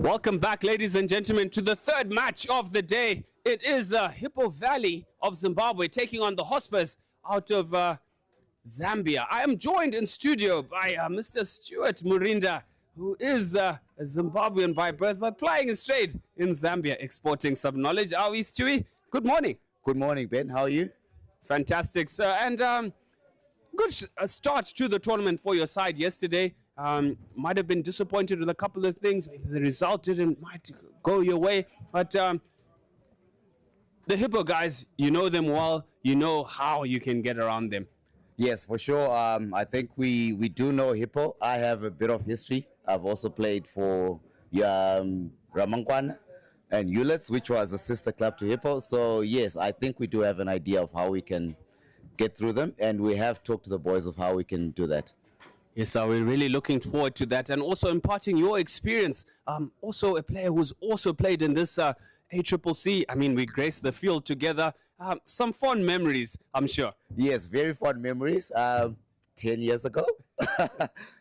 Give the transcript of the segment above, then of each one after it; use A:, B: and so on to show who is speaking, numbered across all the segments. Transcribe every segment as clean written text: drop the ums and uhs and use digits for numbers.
A: Welcome back, ladies and gentlemen, to the third match of the day. It is Hippo Valley of Zimbabwe taking on the Hotspurs out of Zambia. I am joined in studio by Mr. Stuart Murinda, who is a Zimbabwean by birth, but playing his trade in Zambia, exporting some knowledge. Are we, Stewie? Good morning.
B: Good morning, Ben. How are you?
A: Fantastic, sir. And good start to the tournament for your side yesterday. Might have been disappointed with a couple of things. Maybe the result didn't might go your way. But the Hippo guys, you know them well. You know how you can get around them.
B: Yes, for sure. I think we do know Hippo. I have a bit of history. I've also played for Ramankwana and Ulets, which was a sister club to Hippo. So yes, I think we do have an idea of how we can get through them. And we have talked to the boys of how we can do that.
A: Yes, sir, we're really looking forward to that, and also imparting your experience. Also a player who's also played in this Accc. I mean, we graced the field together. Some fond memories, I'm sure.
B: Yes, very fond memories. 10 years ago.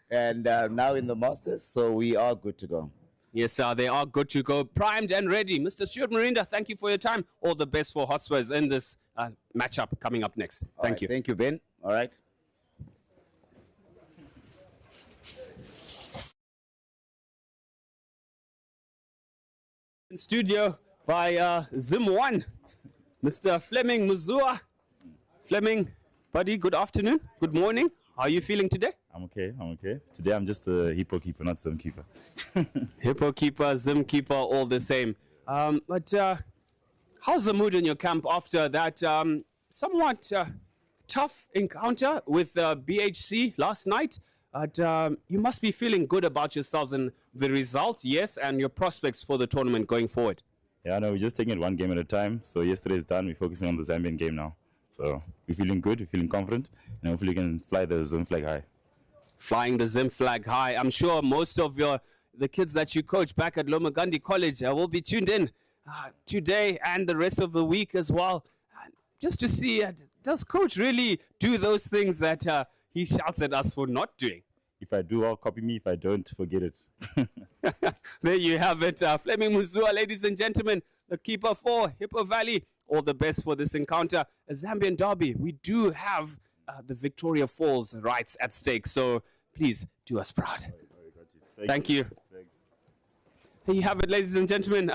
B: And now in the Masters, so we are good to go.
A: Yes, sir, they are good to go. Primed and ready. Mr. Stuart Murinda, thank you for your time. All the best for Hotspurs in this matchup coming up next. Thank you.
B: Thank you, Ben. All right.
A: In studio by Zim 1, Mr. Fleming Muzua. Fleming, buddy, good afternoon, good morning. How are you feeling today?
C: I'm okay. Today I'm just a Hippo keeper, not Zim keeper.
A: Hippo keeper, Zim keeper, all the same. But how's the mood in your camp after that somewhat tough encounter with BHC last night? You must be feeling good about yourselves and the result, yes, and your prospects for the tournament going forward.
C: Yeah, no, we're just taking it one game at a time. So yesterday is done. We're focusing on the Zambian game now. So we're feeling good, we're feeling confident, and hopefully we can fly the Zim flag high.
A: Flying the Zim flag high. I'm sure most of the kids that you coach back at Lomagandi College will be tuned in today and the rest of the week as well, just to see, does coach really do those things that he shouts at us for not doing?
C: If I do, I'll copy me. If I don't, forget it.
A: There you have it. Fleming Muzua, ladies and gentlemen, the keeper for Hippo Valley. All the best for this encounter. A Zambian derby. We do have the Victoria Falls rights at stake. So please do us proud. Thank you. There you have it, ladies and gentlemen.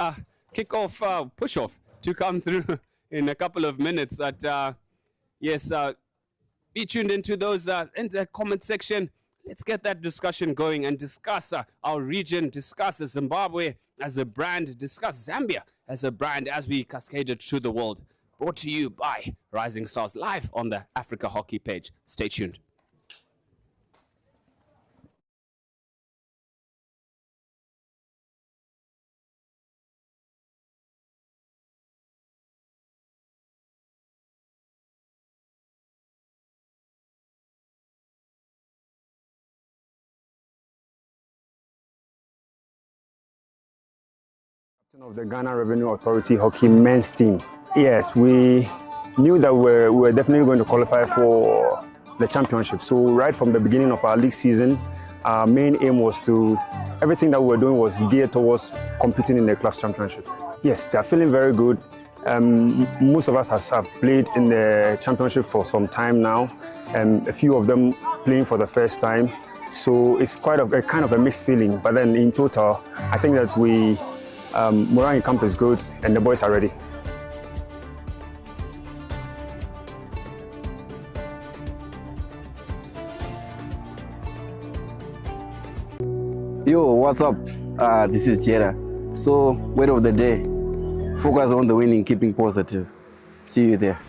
A: Kick-off, push-off to come through in a couple of minutes. But yes, be tuned into those in the comment section. Let's get that discussion going and discuss our region, discuss Zimbabwe as a brand, discuss Zambia as a brand as we cascade it to the world. Brought to you by Rising Stars live on the Africa Hockey page. Stay tuned.
D: Of the Ghana Revenue Authority Hockey men's team. Yes, we knew that we were definitely going to qualify for the championship. So right from the beginning of our league season, our main aim was everything that we were doing was geared towards competing in the club's championship. Yes, they are feeling very good. Most of us have played in the championship for some time now, and a few of them playing for the first time. So it's quite a kind of a mixed feeling. But then in total, I think that morale in camp is good and the boys are ready.
E: Yo, what's up? This is Jera. So, word of the day, focus on the winning, keeping positive. See you there.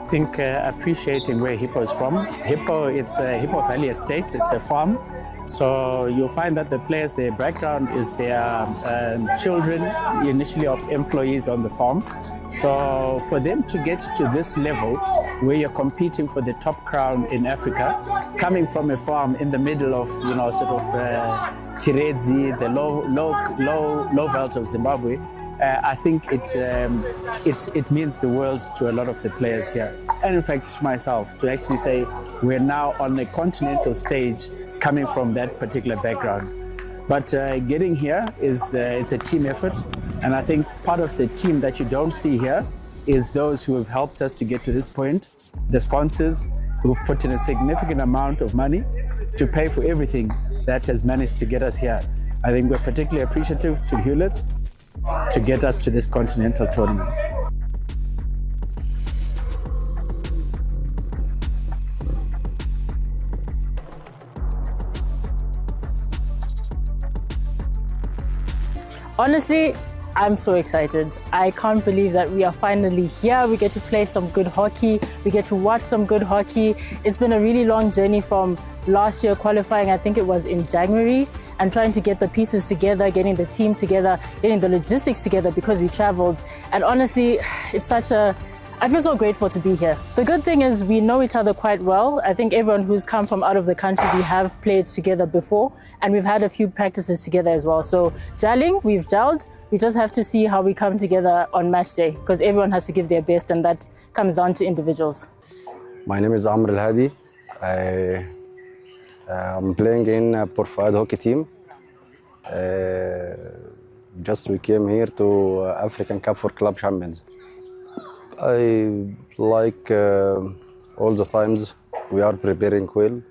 F: I think appreciating where Hippo is from. Hippo, it's a Hippo Valley estate, it's a farm. So you'll find that the players, their background is their children, initially of employees on the farm. So for them to get to this level, where you're competing for the top crown in Africa, coming from a farm in the middle of, sort of Tirezi, the low belt of Zimbabwe, I think it means the world to a lot of the players here. And in fact, to myself, to actually say we're now on a continental stage coming from that particular background. But getting here is it's a team effort. And I think part of the team that you don't see here is those who have helped us to get to this point, the sponsors who've put in a significant amount of money to pay for everything that has managed to get us here. I think we're particularly appreciative to Hewlett's to get us to this continental tournament.
G: Honestly, I'm so excited. I can't believe that we are finally here. We get to play some good hockey. We get to watch some good hockey. It's been a really long journey from last year qualifying, I think it was in January, and trying to get the pieces together, getting the team together, getting the logistics together because we traveled. And honestly, I feel so grateful to be here. The good thing is we know each other quite well. I think everyone who's come from out of the country, we have played together before, and we've had a few practices together as well. So gelling, we've gelled. We just have to see how we come together on match day, because everyone has to give their best, and that comes down to individuals.
H: My name is Amr Al-Hadi. I'm playing in Port Fahd hockey team. Just we came here to African Cup for Club Champions. I like all the times we are preparing well,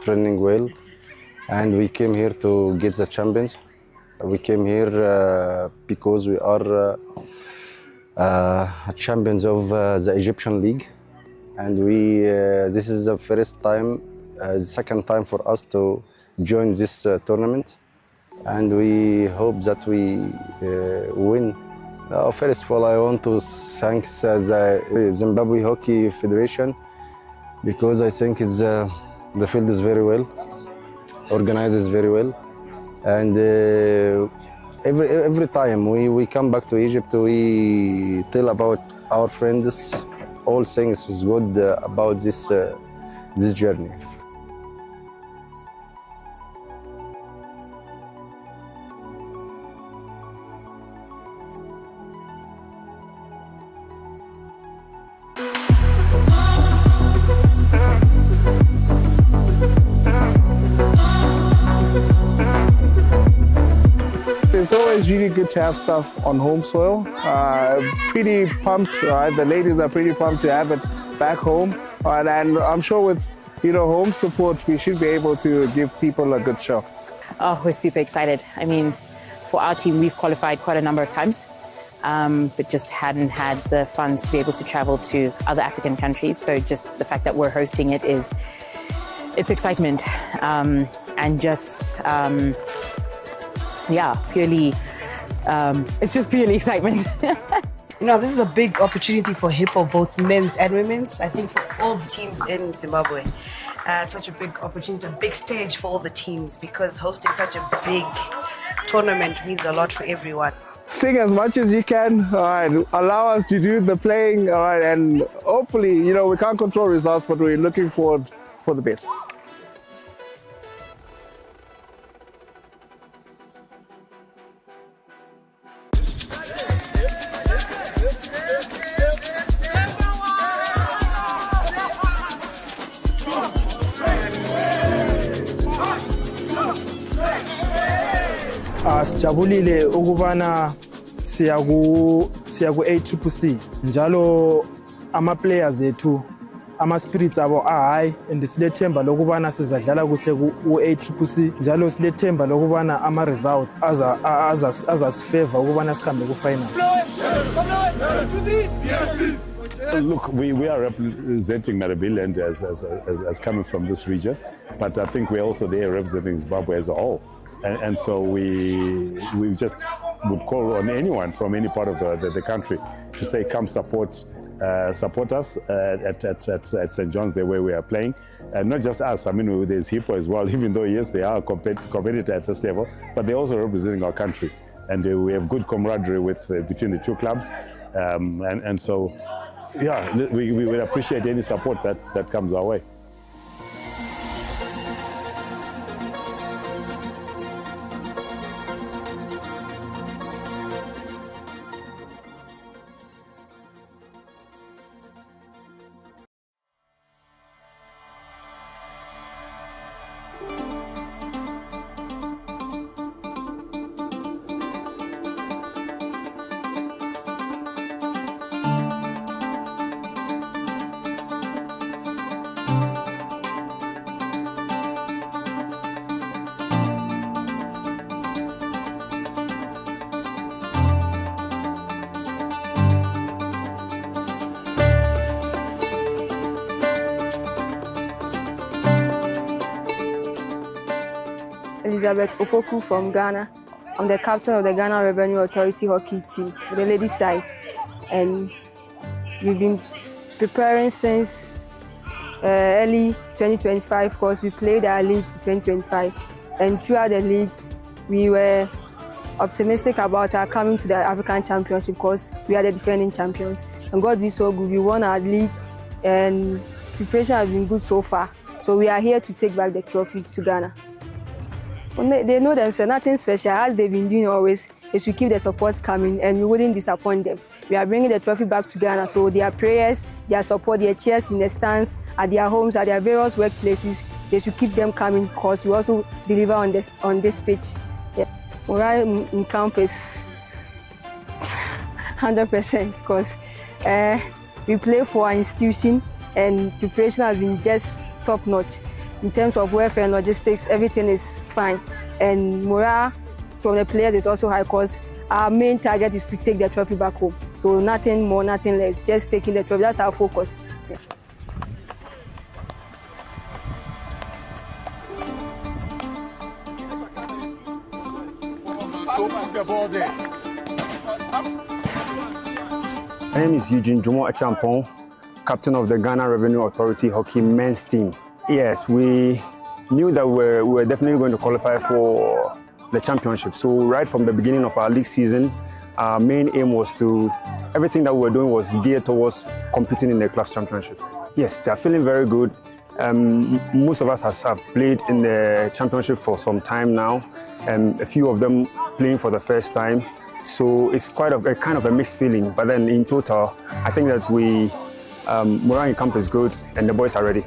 H: training well, and we came here to get the champions. We came here because we are champions of the Egyptian League, and this is the first time, second time for us to join this tournament, and we hope that we win. First of all, I want to thank the Zimbabwe Hockey Federation, because I think the field is very well, organized very well, and every time we come back to Egypt, we tell about our friends, all things is good about this journey.
I: It's always really good to have stuff on home soil. Pretty pumped. The ladies are pretty pumped to have it back home, and I'm sure with home support, we should be able to give people a good show.
J: Oh, we're super excited. I mean, for our team, we've qualified quite a number of times, but just hadn't had the funds to be able to travel to other African countries. So just the fact that we're hosting it it's excitement, and just. Yeah, purely, it's just purely excitement.
K: This is a big opportunity for Hippo, both men's and women's. I think for all the teams in Zimbabwe, it's such a big opportunity, a big stage for all the teams, because hosting such a big tournament means a lot for everyone.
I: Sing as much as you can, all right, allow us to do the playing, all right, and hopefully, we can't control results, but we're looking forward for the best.
L: Sijabulile ukubana siya ku Accc njalo ama players ethu ama spirits abo high, and silethemba lokubana sizadlala kuhle ku Accc njalo silethemba lokubana ama result azasifavor ukubana sihambe ku final.
M: Look, we are representing Maribiland as coming from this region, but I think we're also there representing Zimbabwe as a whole. And so we just would call on anyone from any part of the country to say, come support us at St. John's, the way we are playing. And not just us, I mean, there's Hippo as well, even though, yes, they are a competitor at this level, but they're also representing our country. And we have good camaraderie between the two clubs. And so, yeah, we would appreciate any support that comes our way.
N: Elizabeth Opoku from Ghana. I'm the captain of the Ghana Revenue Authority hockey team, the ladies side. And we've been preparing since early 2025 because we played our league in 2025. And throughout the league, we were optimistic about our coming to the African Championship because we are the defending champions. And God be so good, we won our league and preparation has been good so far. So we are here to take back the trophy to Ghana. They know themselves, nothing special, as they've been doing always, is to keep the support coming and we wouldn't disappoint them. We are bringing the trophy back to Ghana, so their prayers, their support, their cheers in the stands, at their homes, at their various workplaces, they should keep them coming because we also deliver on this pitch. Yeah. Morale in camp is 100% because we play for our institution and preparation has been just top-notch. In terms of welfare and logistics, everything is fine. And morale from the players is also high because our main target is to take the trophy back home. So nothing more, nothing less, just taking the trophy. That's our focus. Yeah.
D: My name is Eugene Jumo Achampong, captain of the Ghana Revenue Authority hockey men's team. Yes, we knew that we were definitely going to qualify for the championship. So right from the beginning of our league season, our main aim was everything that we were doing was geared towards competing in the club's championship. Yes, they are feeling very good. Most of us have played in the championship for some time now, and a few of them playing for the first time. So it's quite a kind of a mixed feeling. But then in total, I think that morale in camp is good and the boys are ready.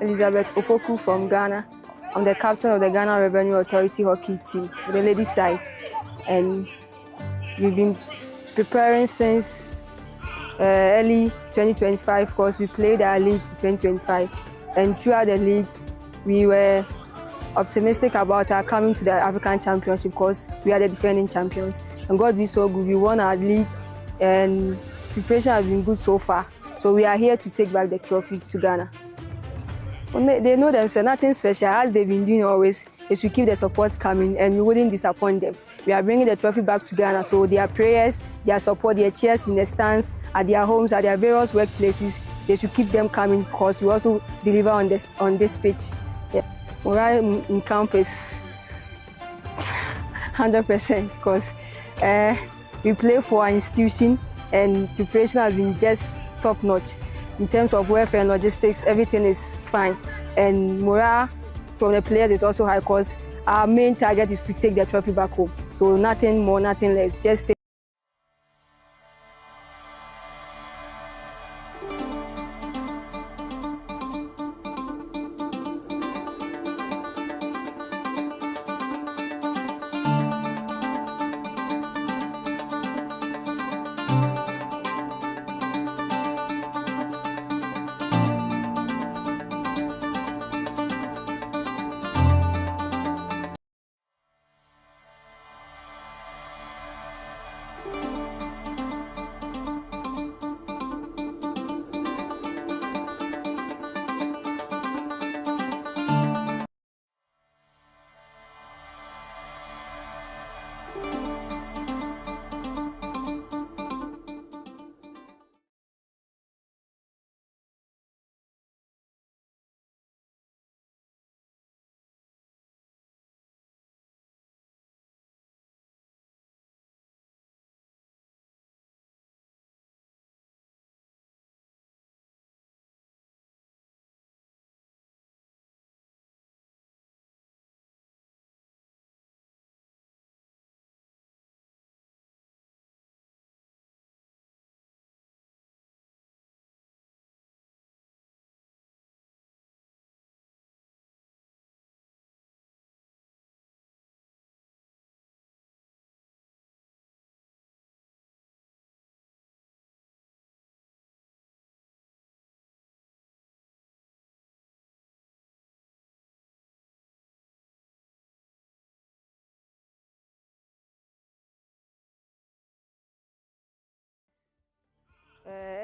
N: Elizabeth Opoku from Ghana. I'm the captain of the Ghana Revenue Authority hockey team, the ladies side. And we've been preparing since early 2025 because we played our league in 2025. And throughout the league, we were optimistic about our coming to the African Championship because we are the defending champions. And God be so good, we won our league and preparation has been good so far. So we are here to take back the trophy to Ghana. They know themselves, nothing special, as they've been doing always, is to keep the support coming and we wouldn't disappoint them. We are bringing the trophy back to Ghana, so their prayers, their support, their cheers in the stands, at their homes, at their various workplaces, they should keep them coming because we also deliver on this pitch. Yeah. Morale in camp is 100% because we play for our institution and preparation has been just top-notch. In terms of welfare and logistics, everything is fine. And morale from the players is also high because our main target is to take the trophy back home. So nothing more, nothing less, just take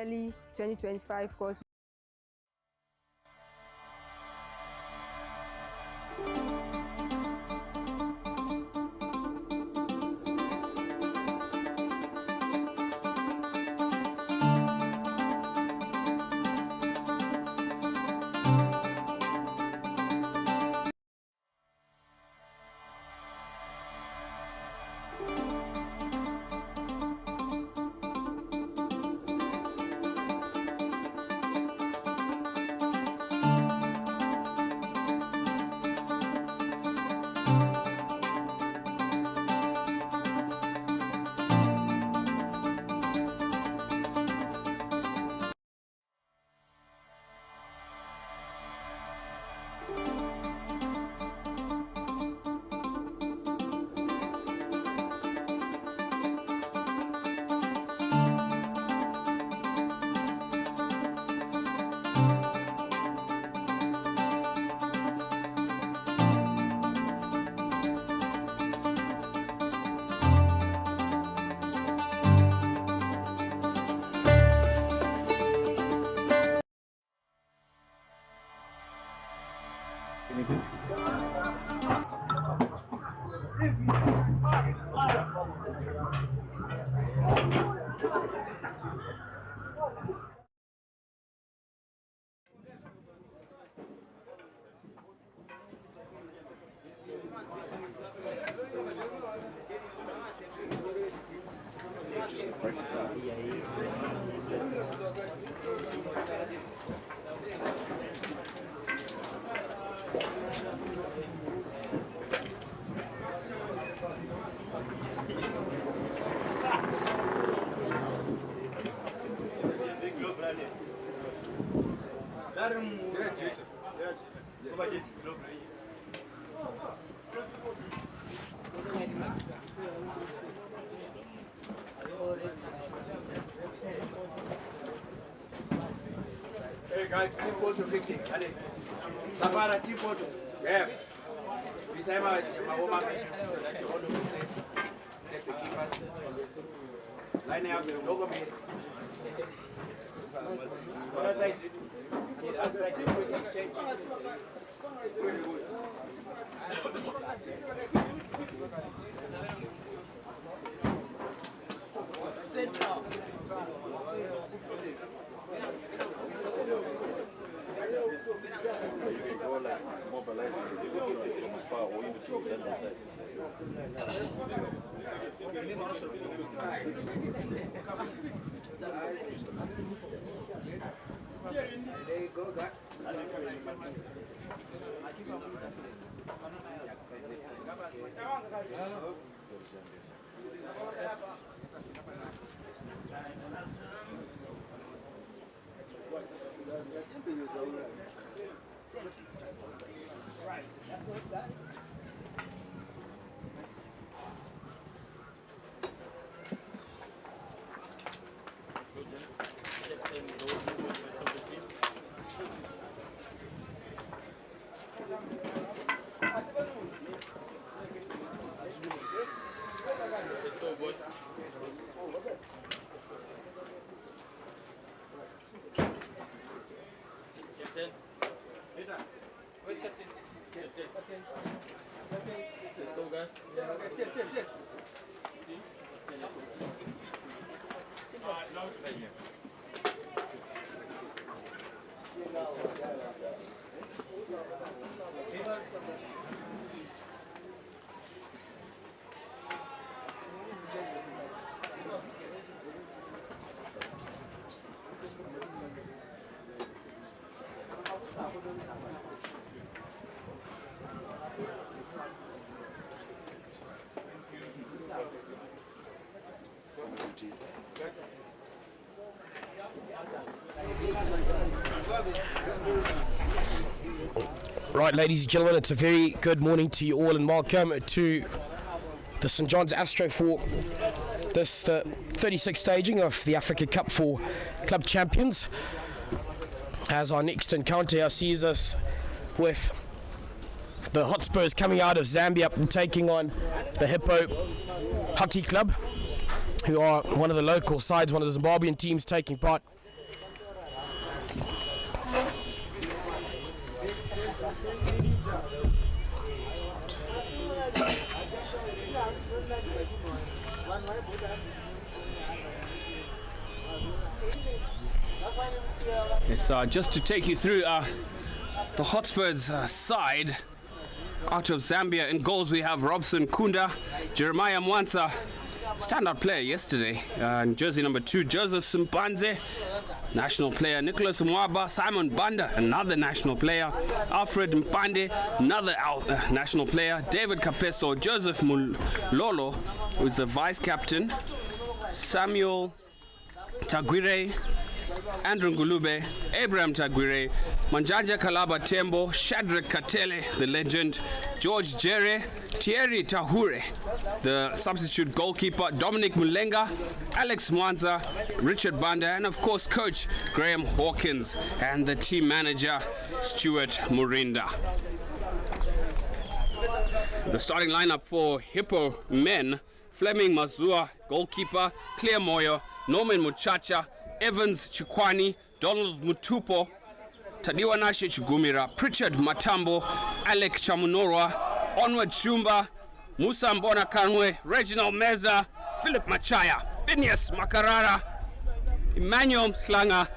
N: early 2025 course.
O: Hey guys, team photo quickly. Tapara, team photo. Yeah. We say my woman. Set the keepers. Line up the logo me. Other side. Other side. Change. Sit up.
P: You can go like mobilizing the people from afar or in between side by side. There you go, guy. Right, that's what that is. Captain. Where's Captain? Captain. Let's go, guys. Chill.
Q: Right, ladies and gentlemen, it's a very good morning to you all and welcome to the St John's Astro for this 36th staging of the Africa Cup for Club Champions. As our next encounter sees us with the Hotspurs coming out of Zambia and taking on the Hippo Hockey Club, who are one of the local sides, one of the Zimbabwean teams taking part
A: Yes, just to take you through the Hotspurs side. Out of Zambia in goals we have Robson Kunda, Jeremiah Mwansa, standout player yesterday, and jersey number 2 Joseph Simpanze, national player Nicholas Mwaba, Simon Banda, another national player, Alfred Mpande, another national player, David Kapeso, Joseph Mulolo, who is the vice captain, Samuel Tagwire, Andrew Ngulube, Abraham Tagwire, Manjanja Kalaba Tembo, Shadrach Katele, the legend, George Jere, Thierry Tahure, the substitute goalkeeper, Dominic Mulenga, Alex Mwanza, Richard Banda, and of course coach Graham Hawkins and the team manager Stuart Murinda. The starting lineup for Hippo men: Fleming Mazua, goalkeeper, Claire Moyo, Norman Muchacha, Evans Chikwani, Donald Mutupo, Tadiwa Nashe Chigumira, Pritchard Matambo, Alec Chamunorwa, Onward Shumba, Musa Mbona Kanwe, Reginald Meza, Philip Machaya, Phineas Makarara, Emmanuel Slanga,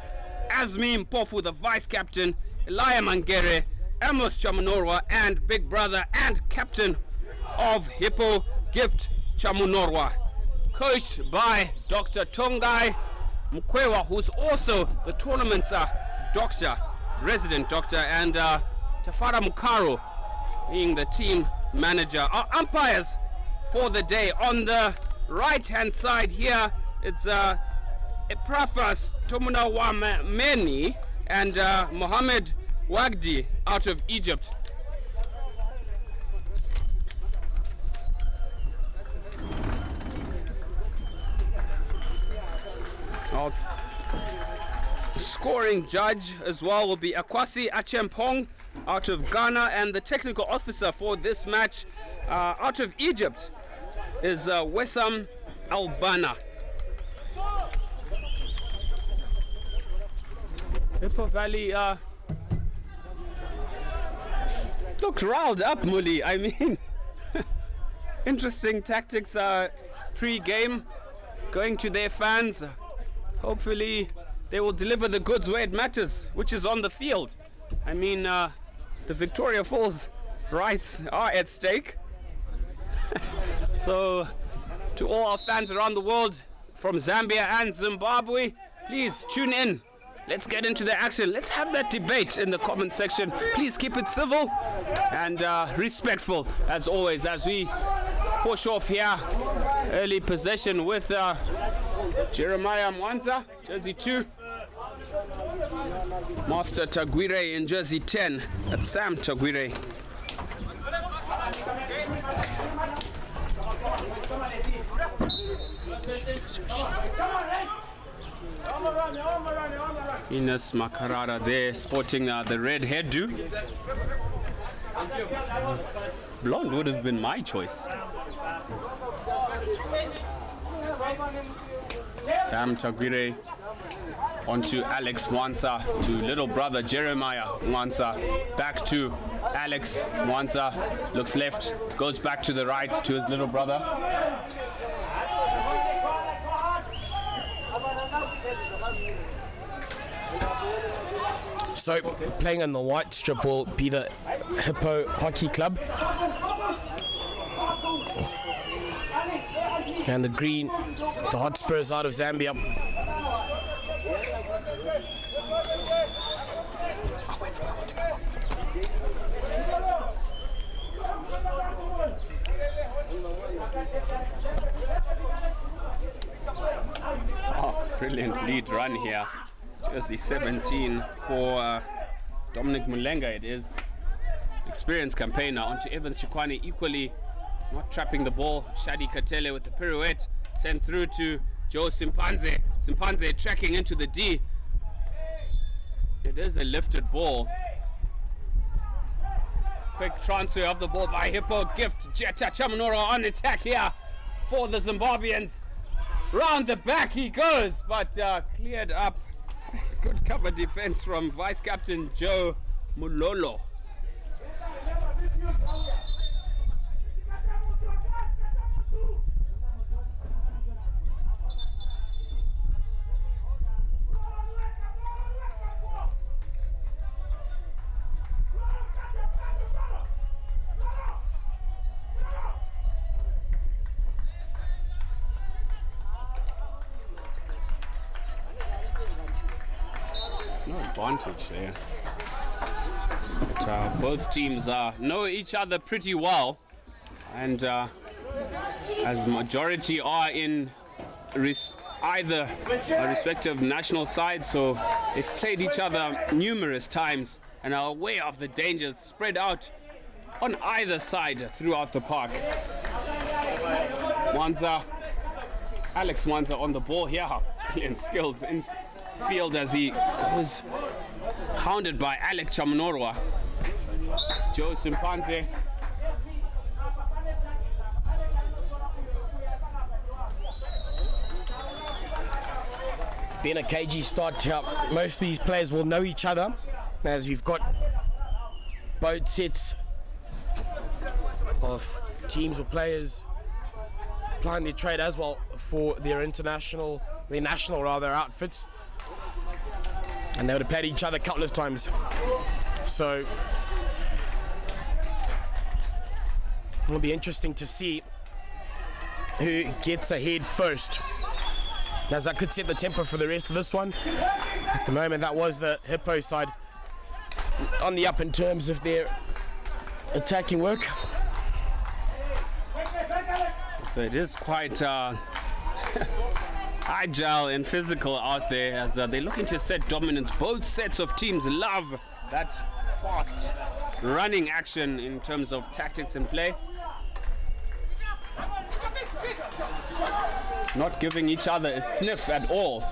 A: Azmi Mpofu, the vice captain, Elia Mangere, Amos Chamunorwa, and big brother and captain of Hippo, Gift Chamunorwa. Coached by Dr. Tongai Mkwewa, who's also the tournament's doctor, resident doctor, and Tafara Mukaro being the team manager. Our umpires for the day: on the right hand side here, it's Eprafas Tomunawameni and Mohammed Wagdi out of Egypt. Our scoring judge as well will be Akwasi Achempong out of Ghana, and the technical officer for this match out of Egypt is Wessam Albana. Hippo Valley looked riled up, Muli. I mean, interesting tactics pre-game, going to their fans. Hopefully they will deliver the goods where it matters, which is on the field. I mean, the Victoria Falls rights are at stake. So to all our fans around the world from Zambia and Zimbabwe, please tune in. Let's get into the action. Let's have that debate in the comment section. Please keep it civil and respectful as always, as we push off here. Early possession with Jeremiah Mwanza, jersey 2. Master Tagwire in jersey 10. That's Sam Tagwire. Ines Makarara there, sporting the red hairdo. Blonde would have been my choice. Sam Tagwire onto Alex Mwansa, to little brother Jeremiah Mwansa, back to Alex Mwansa, looks left, goes back to the right to his little brother.
Q: So playing on the white strip will be the Hippo Hockey Club, and the green, the Hotspurs out of Zambia.
A: Oh, brilliant lead run here. Jersey 17 for Dominic Mulenga. It is experienced campaigner onto Evans Chikwani, equally not trapping the ball. Shadi Katele with the pirouette, sent through to Joe Simpanze. Simpanze tracking into the D. It is a lifted ball. Quick transfer of the ball by Hippo. Gift Jetta Chamunoro on attack here for the Zimbabweans. Round the back he goes, but cleared up. Good cover defense from Vice Captain Joe Mulolo. No advantage there. But, both teams know each other pretty well, and as majority are in either respective national sides, so they've played each other numerous times and are aware of the dangers spread out on either side throughout the park. Alex Mwanza on the ball here. Brilliant skills in field as he was hounded by Alec Chamunorwa. Joe Simpanze.
Q: Being a KG start here, most of these players will know each other, as we've got both sets of teams or players applying their trade as well for their national outfits, and they would have played each other countless times. So it'll be interesting to see who gets ahead first, as that could set the tempo for the rest of this one. At the moment, that was the Hippo side on the up in terms of their attacking work.
A: So it is quite agile and physical out there as they're looking to set dominance. Both sets of teams love that fast running action in terms of tactics and play. Not giving each other a sniff at all.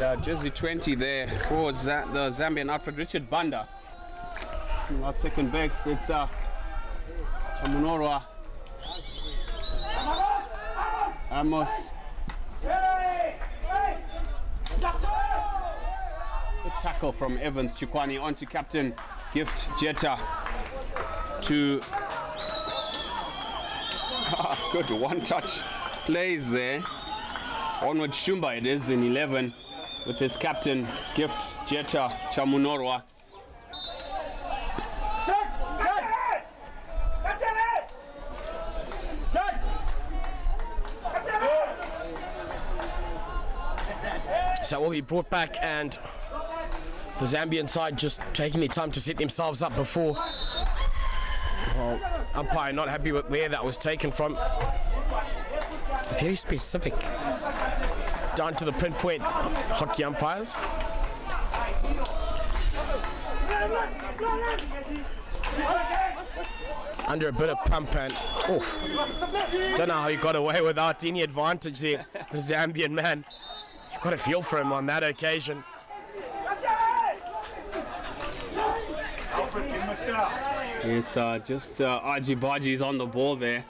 A: And jersey 20 there for the Zambian outfit, Richard Banda. At second base, it's Chamunorwa. Amos. Good tackle from Evans Chikwani onto captain Gift Jetta to good one-touch plays there. Onward Shumba it is in 11 with his captain Gift Jetta Chamunorwa.
Q: So will be brought back, and the Zambian side just taking their time to set themselves up before. Well, umpire not happy with where that was taken from. Very specific. Down to the pinpoint, hockey umpires. Under a bit of pump, and don't know how he got away without any advantage there, the Zambian man. You've got to feel for him on that occasion.
A: Yes, just Archie Baji's on the ball there.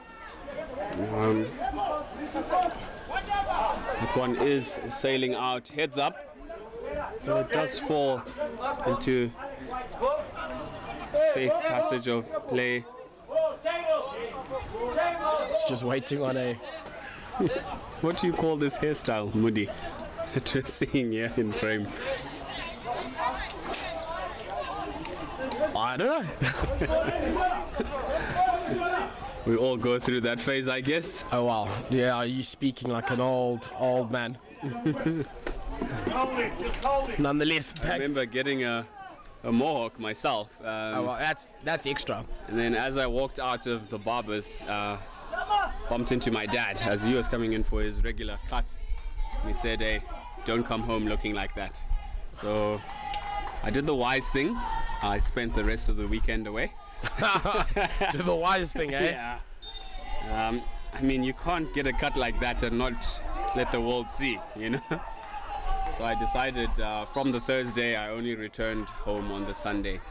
A: That one is sailing out heads up, but it does fall into safe passage of play.
Q: It's just waiting on a...
A: What do you call this hairstyle, Moody? Just seeing here in frame.
Q: I don't know.
A: We all go through that phase, I guess.
Q: Oh wow. Yeah, are you speaking like an old man? Nonetheless,
A: I remember getting a mohawk myself.
Q: Oh well, that's extra.
A: And then as I walked out of the barber's, bumped into my dad as he was coming in for his regular cut. He said, "Hey, don't come home looking like that." So I did the wise thing. I spent the rest of the weekend away.
Q: Did the wise thing, eh?
A: Yeah. I mean, you can't get a cut like that and not let the world see, you know? So I decided from the Thursday, I only returned home on the Sunday.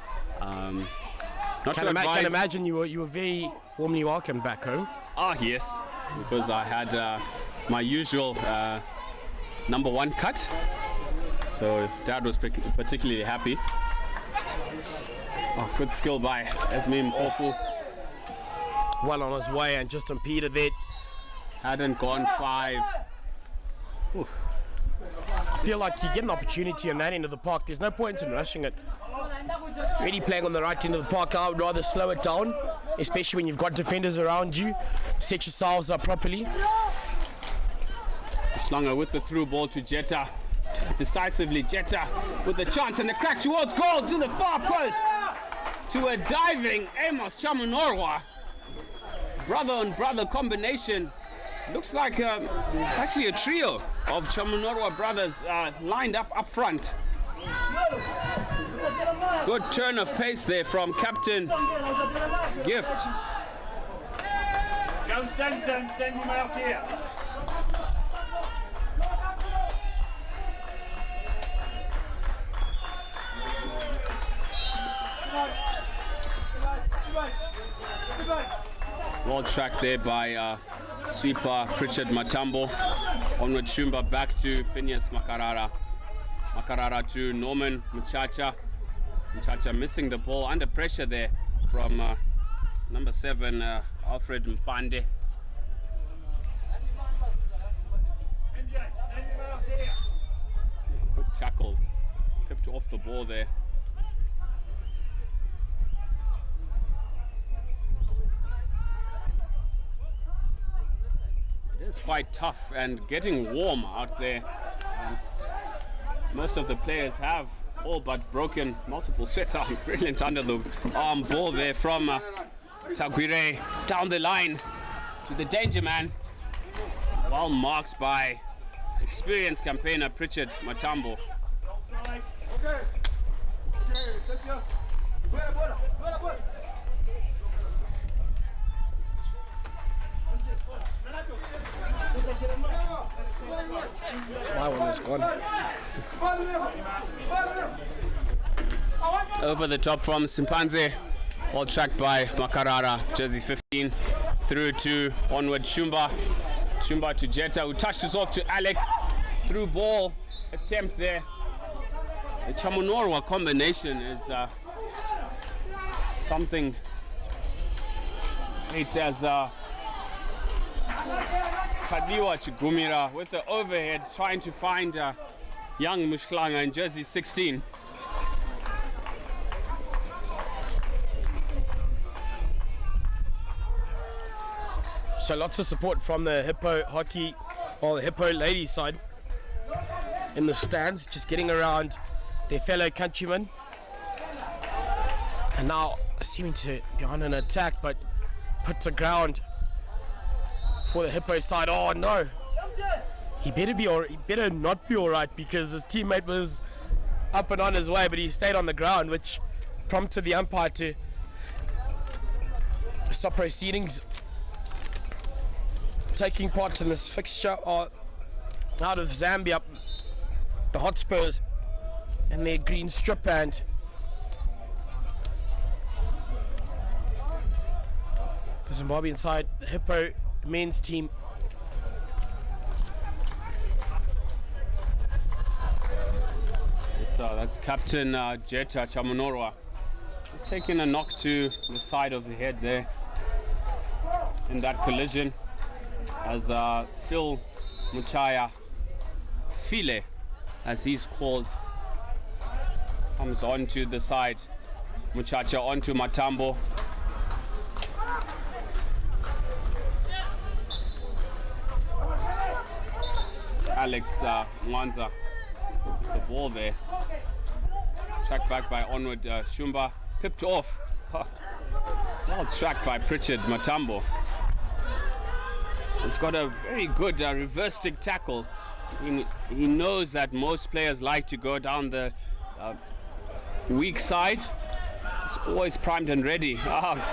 Q: Can imagine you were very warmly welcomed back home.
A: Ah, yes, because I had my usual number one cut. So Dad was particularly happy. Oh, good skill by Esmim Mpofu.
Q: Well on his way and just impeded that.
A: Hadn't gone 5. Oof.
Q: I feel like you get an opportunity on that end of the park. There's no point in rushing it. Really playing on the right end of the park, I would rather slow it down, especially when you've got defenders around you. Set yourselves up properly.
A: Schlanger with the through ball to Jetta. Decisively, Jetta with the chance and the crack towards goal to the far post. To a diving Amos Chamunorwa. Brother on brother combination. Looks like it's actually a trio of Chamunorwa brothers lined up front. Good turn of pace there from Captain Gift.
O: Go Senton, send him out here.
A: Well tracked there by sweeper Pritchard Matambo. Onward Shumba back to Phineas Makarara. Makarara to Norman Muchacha. Muchacha missing the ball under pressure there from number 7 Alfred Mpande. Good tackle. Pipped off the ball there. It is quite tough and getting warm out there. Most of the players have all but broken multiple sets out. Brilliant under the arm ball there from Taguire down the line to the danger man. Well marked by experienced campaigner Pritchard Matambo.
Q: My one is gone.
A: Over the top from Simpanze, all tracked by Makarara, jersey 15, through to onward Shumba. Shumba to Jetta, who touches off to Alec. Through ball attempt there. The Chamunorwa combination is something great as Tadiwa Chigumira with the overhead trying to find young Mushlanga in jersey 16.
Q: So lots of support from the Hippo hockey, or the Hippo ladies side in the stands, just getting around their fellow countrymen. And now seeming to be on an attack, but put to ground for the Hippo side. Oh no! He better not be alright, because his teammate was up and on his way, but he stayed on the ground, which prompted the umpire to stop proceedings. Taking part in this fixture are out of Zambia, the Hotspurs and their green strip band. The Zimbabwean side, the Hippo men's team.
A: So that's Captain Jetta Chamunorwa. He's taking a knock to the side of the head there in that collision, as Phil Muchaya File, as he's called, comes onto the side. Muchacha onto Matambo. Alex Mwanza with the ball there. Tracked back by onward Shumba. Pipped off. Well tracked by Pritchard Matambo. He's got a very good reverse stick tackle. He knows that most players like to go down the weak side. He's always primed and ready.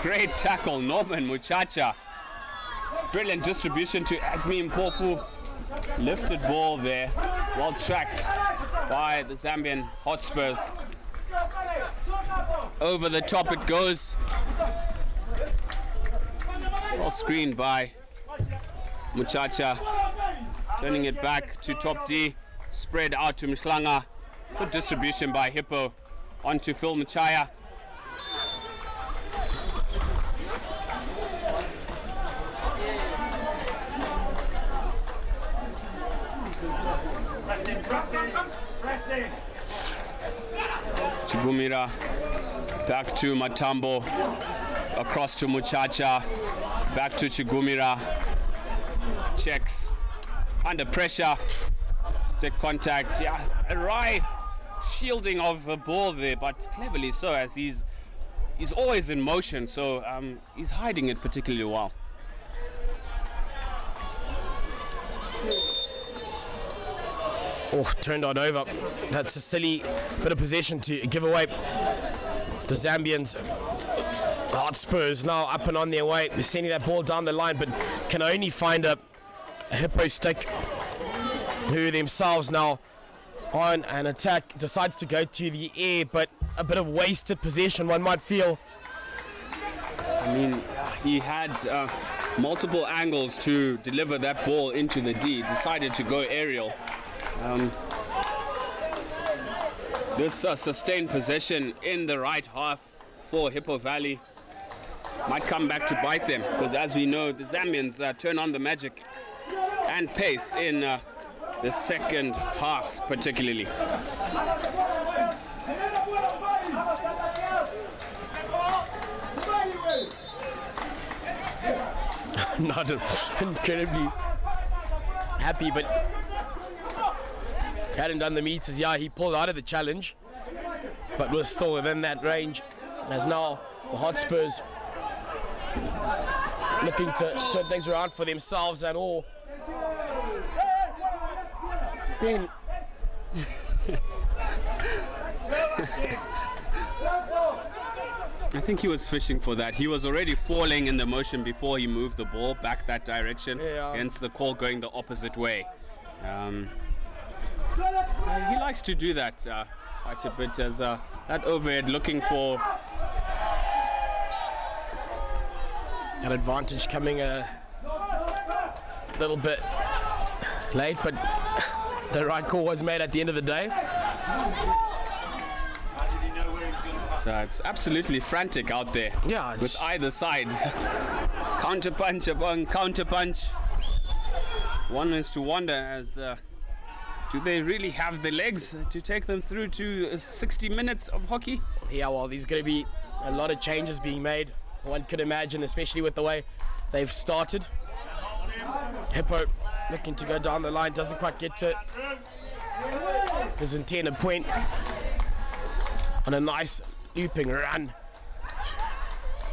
A: Great tackle, Norman Muchacha. Brilliant distribution to Esmim Mpofu. Lifted ball there, well tracked by the Zambian Hotspurs. Over the top it goes. Well screened by Muchacha. Turning it back to top D. Spread out to Mshlanga. Good distribution by Hippo. On to Phil Machaya. Chigumira back to Matambo, across to Muchacha, back to Chigumira, checks, under pressure, stick contact, yeah, a right shielding of the ball there, but cleverly so, as he's always in motion, so he's hiding it particularly well.
Q: Oh, turned on over. That's a silly bit of possession to give away. The Zambians, Hotspurs now up and on their way. They're sending that ball down the line, but can only find a Hippo stick, who themselves now on an attack decides to go to the air, but a bit of wasted possession, one might feel.
A: I mean, he had multiple angles to deliver that ball into the D, decided to go aerial. This sustained possession in the right half for Hippo Valley might come back to bite them, because as we know, the Zambians turn on the magic and pace in the second half particularly.
Q: Not incredibly happy, but hadn't done the meters. Yeah, he pulled out of the challenge, but was still within that range. As now the Hotspurs looking to turn things around for themselves and all. Then
A: I think he was fishing for that. He was already falling in the motion before he moved the ball back that direction, hence the call going the opposite way. He likes to do that quite a bit, as that overhead looking for
Q: an advantage coming a little bit late, but the right call was made at the end of the day.
A: So it's absolutely frantic out there.
Q: Yeah,
A: with either side. Counter punch upon counter punch. One is to wonder, as do they really have the legs to take them through to 60 minutes of hockey?
Q: Yeah, well, there's going to be a lot of changes being made, one could imagine, especially with the way they've started. Hippo looking to go down the line, doesn't quite get to his intended point on a nice looping run.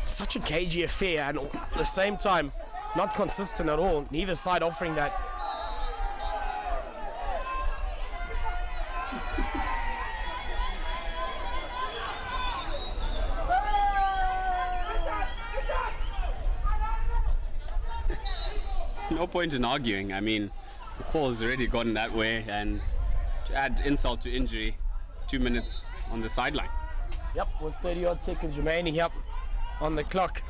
Q: Such a cagey affair, and at the same time not consistent at all, neither side offering that.
A: No point in arguing. I mean, the call has already gone that way, and to add insult to injury, 2 minutes on the sideline.
Q: Yep, with 30 odd seconds remaining, yep, on the clock.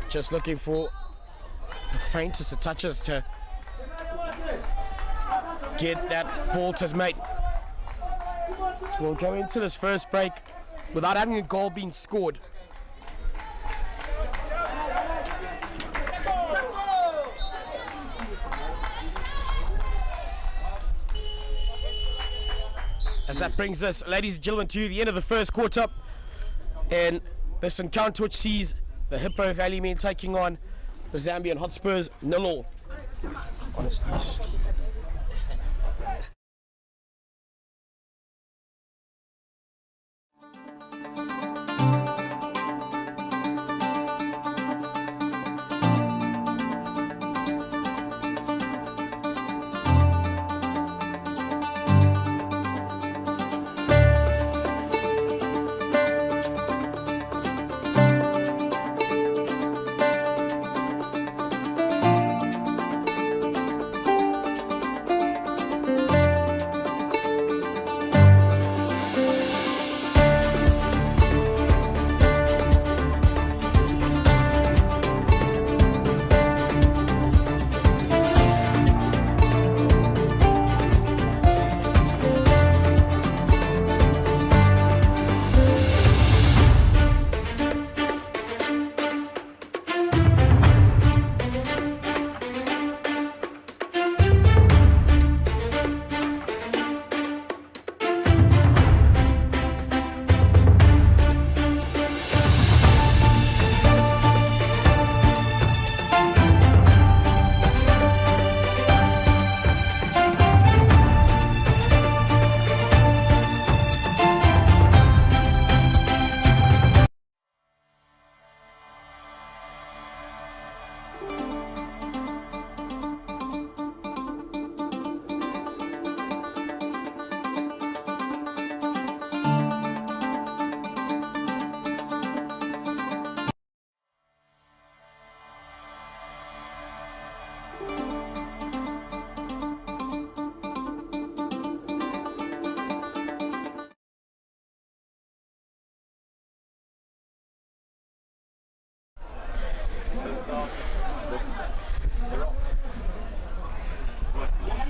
Q: Just looking for the faintest of touches to get that ball to his mate. We'll go into this first break without having a goal being scored. As that brings us, ladies and gentlemen, to the end of the first quarter, and this encounter which sees the Hippo Valley men taking on the Zambian Hotspurs 0-0. Honestly.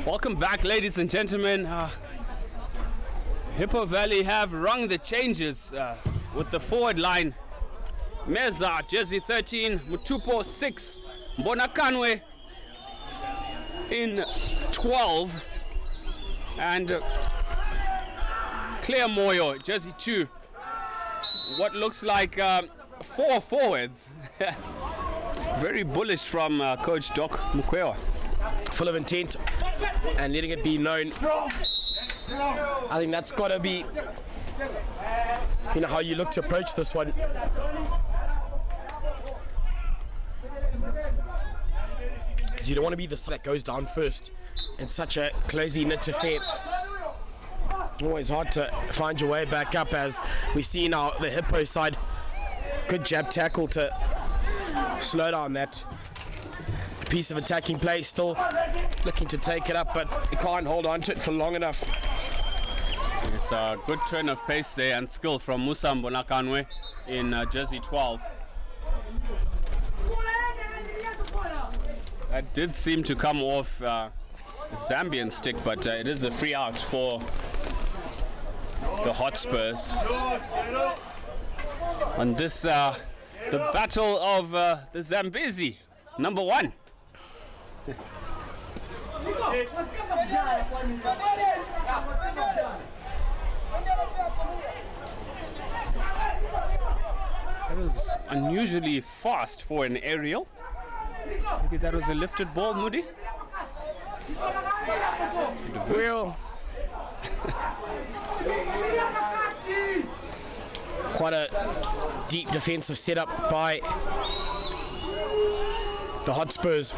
A: Welcome back, ladies and gentlemen. Hippo Valley have rung the changes with the forward line. Meza, jersey 13, Mutupo 6, Bonakanwe in 12, and Claire Moyo, jersey 2. What looks like 4 forwards. Very bullish from Coach Doc Mukwewa.
Q: Full of intent and letting it be known. I think that's got to be, you know, how you look to approach this one. Because you don't want to be the side that goes down first in such a closely knit affair. Always hard to find your way back up, as we see now the Hippo side. Good jab tackle to slow down that piece of attacking play, still looking to take it up, but he can't hold on to it for long enough.
A: It's a good turn of pace there and skill from Musa Bonakanwe in jersey 12. That did seem to come off Zambian stick, but it is a free out for the Hotspurs. And this, the battle of the Zambezi, number 1. That was unusually fast for an aerial. Maybe that was a lifted ball, Moody?
Q: Well, quite a deep defensive setup by the Hotspurs.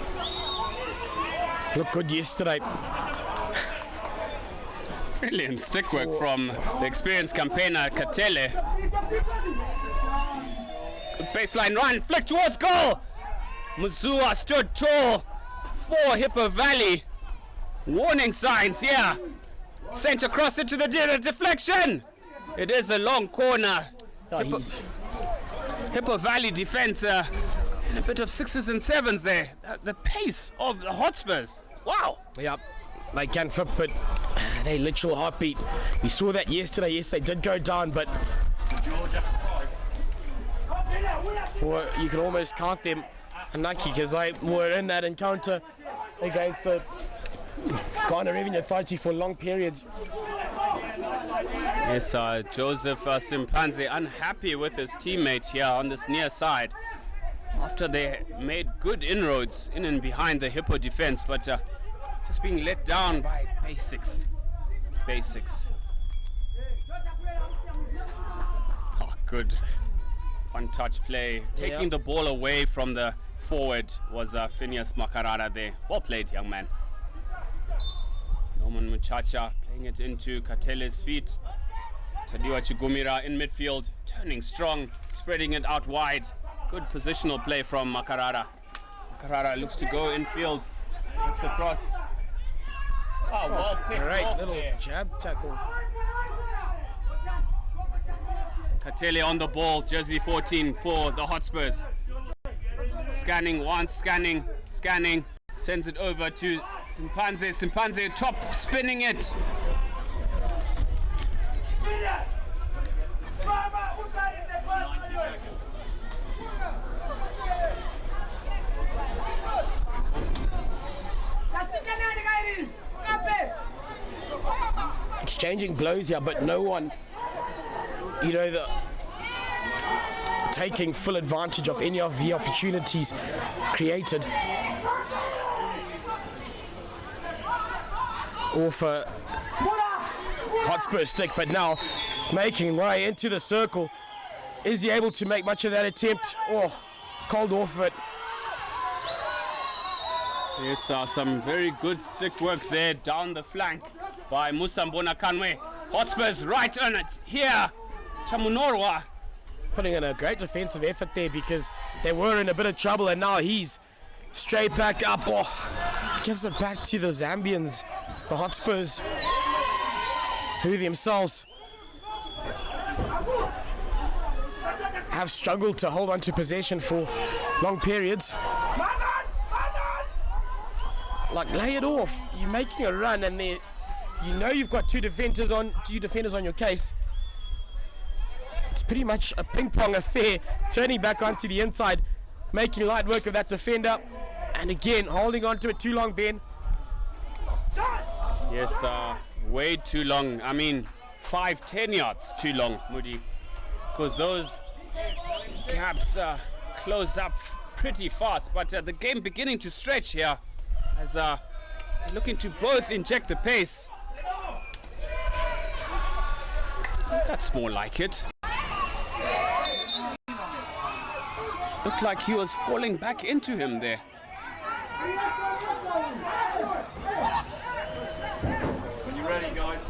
Q: Looked good yesterday.
A: Brilliant stick work from the experienced campaigner Katele. Good baseline run, flick towards goal. Muzua stood tall for Hippo Valley. Warning signs here. Sent across into the deflection. It is a long corner. Hippo Valley defense and a bit of 6s and 7s there. The pace of the Hotspurs. Wow.
Q: Yep, they can flip, but they literal heartbeat. We saw that yesterday. Yes, they did go down, but well, you can almost count them unlucky because they were in that encounter against the Ghana Revenue Authority for long periods.
A: Yes, Joseph Simpanze unhappy with his teammate here on this near side after they made good inroads in and behind the Hippo defense, but just being let down by basics. Oh, good one-touch play. Taking the ball away from the forward was Phineas Makarara there. Well played, young man. Norman Muchacha playing it into Katele's feet. Tadiwa Chigumira in midfield, turning strong, spreading it out wide. Good positional play from Makarara. Makarara looks to go infield, kicks across. Oh, well picked off
Q: little
A: there.
Q: jab tackle.
A: Katele on the ball, jersey 14 for the Hotspurs. Scanning once, scanning, sends it over to Simpanze. Simpanze top, spinning it.
Q: Exchanging blows here, but no one, you know, taking full advantage of any of the opportunities created. Off a Hotspur stick, but now making way into the circle. Is he able to make much of that attempt? Oh, called off it.
A: Yes, some very good stick work there down the flank by Musa Bonakanwe. Hotspurs right on it here. Chamunorwa
Q: putting in a great defensive effort there because they were in a bit of trouble, and now he's straight back up. Oh, gives it back to the Zambians, the Hotspurs, who themselves have struggled to hold on to possession for long periods. like, lay it off. You're making a run, and then you know you've got two defenders on your case. It's pretty much a ping-pong affair, turning back onto the inside, making light work of that defender, and again holding on to it too long, Ben.
A: Yes, way too long. I mean, 5-10 yards too long, Moody, because those gaps close up pretty fast. But the game beginning to stretch here as looking to both inject the pace. That's more like it. Looked like he was falling back into him there.
O: When you're ready, guys.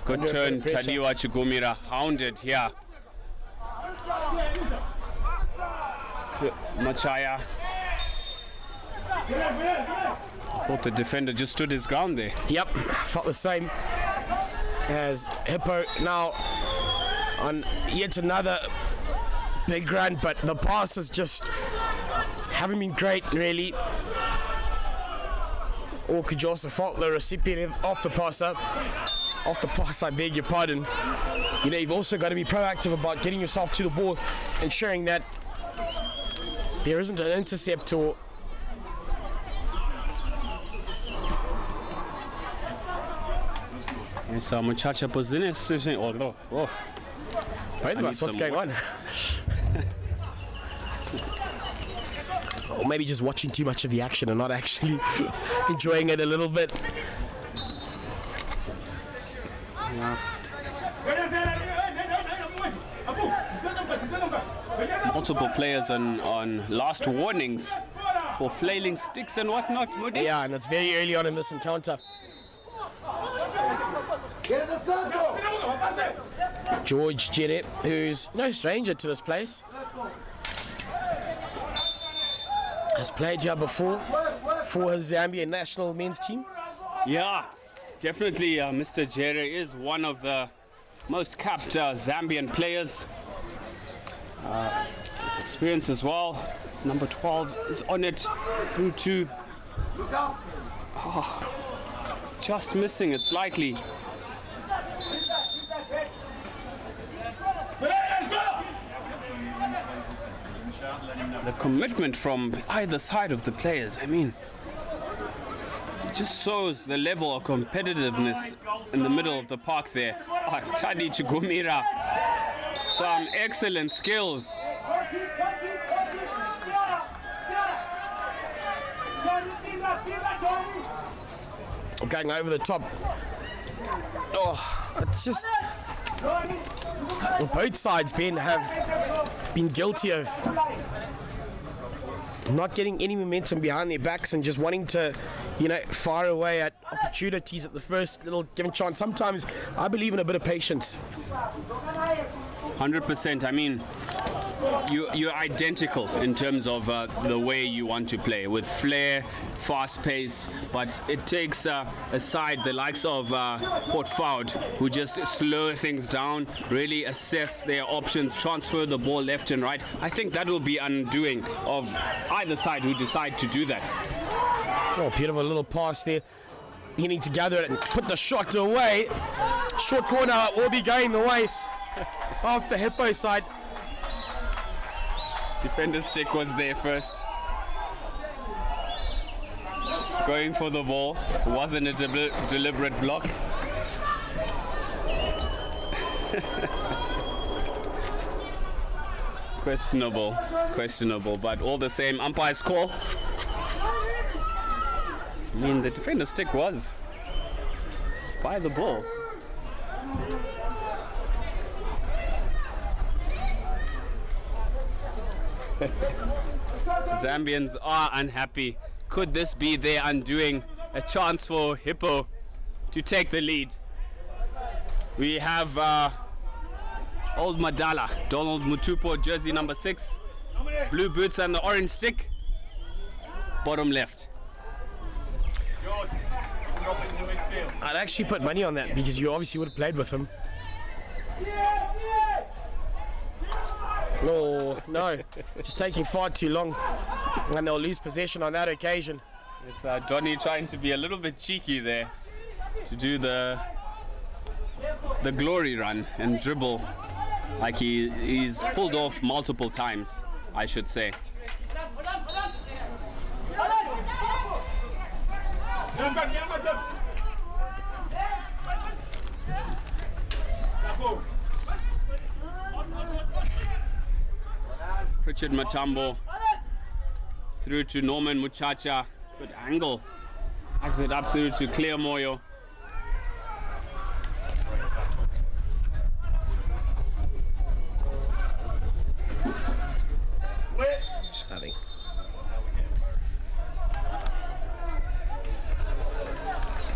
A: Good turn, Taliwa Chigumira, hounded here. Machaya. I thought the defender just stood his ground there.
Q: Yep, felt the same as Hippo. Now on yet another big run, but the passes just haven't been great, really. Or could you also fault the recipient off the pass, I beg your pardon. You know, you've also got to be proactive about getting yourself to the ball, ensuring that there isn't an intercept or
A: Yes, Muchacha Pozines. Oh.
Q: Both of us, what's going on? Or maybe just watching too much of the action and not actually enjoying it a little bit.
A: Yeah. Multiple players on last warnings for flailing sticks and whatnot, Moody.
Q: Yeah, and it's very early on in this encounter. George Jere, who's no stranger to this place, has played here before for his Zambian national men's team.
A: Yeah, definitely Mr. Jere is one of the most capped Zambian players. With experience as well. It's number 12 is on it through to just missing it slightly. The commitment from either side of the players, I mean, it just shows the level of competitiveness in the middle of the park there. Tadi Chigumira, some excellent skills.
Q: Going over the top. Oh, it's just... Well, both sides, Ben, have been guilty of not getting any momentum behind their backs and just wanting to, you know, fire away at opportunities at the first little given chance. Sometimes I believe in a bit of patience.
A: 100%. I mean, you're identical in terms of the way you want to play, with flair, fast pace, but it takes aside the likes of Port Foud, who just slow things down, really assess their options, transfer the ball left and right. I think that will be undoing of either side who decide to do that.
Q: Oh, beautiful little pass there. You need to gather it and put the shot away. Short corner will be going the way of the Hippo side.
A: Defender's stick was there first. Going for the ball. Wasn't a deliberate block. Questionable, but all the same, umpire's call. I mean, the defender's stick was by the ball. Zambians are unhappy. Could this be their undoing? A chance for Hippo to take the lead. We have Old Madala, Donald Mutupo, jersey number 6. Blue boots and the orange stick. Bottom left.
Q: I'd actually put money on that because you obviously would have played with him. Oh, no. Just taking far too long. And they'll lose possession on that occasion.
A: Yes, Johnny trying to be a little bit cheeky there to do the glory run and dribble like he's pulled off multiple times, I should say. Richard Matambo through to Norman Muchacha. Good angle. Backs it up through to Clear Moyo.
Q: Just nothing.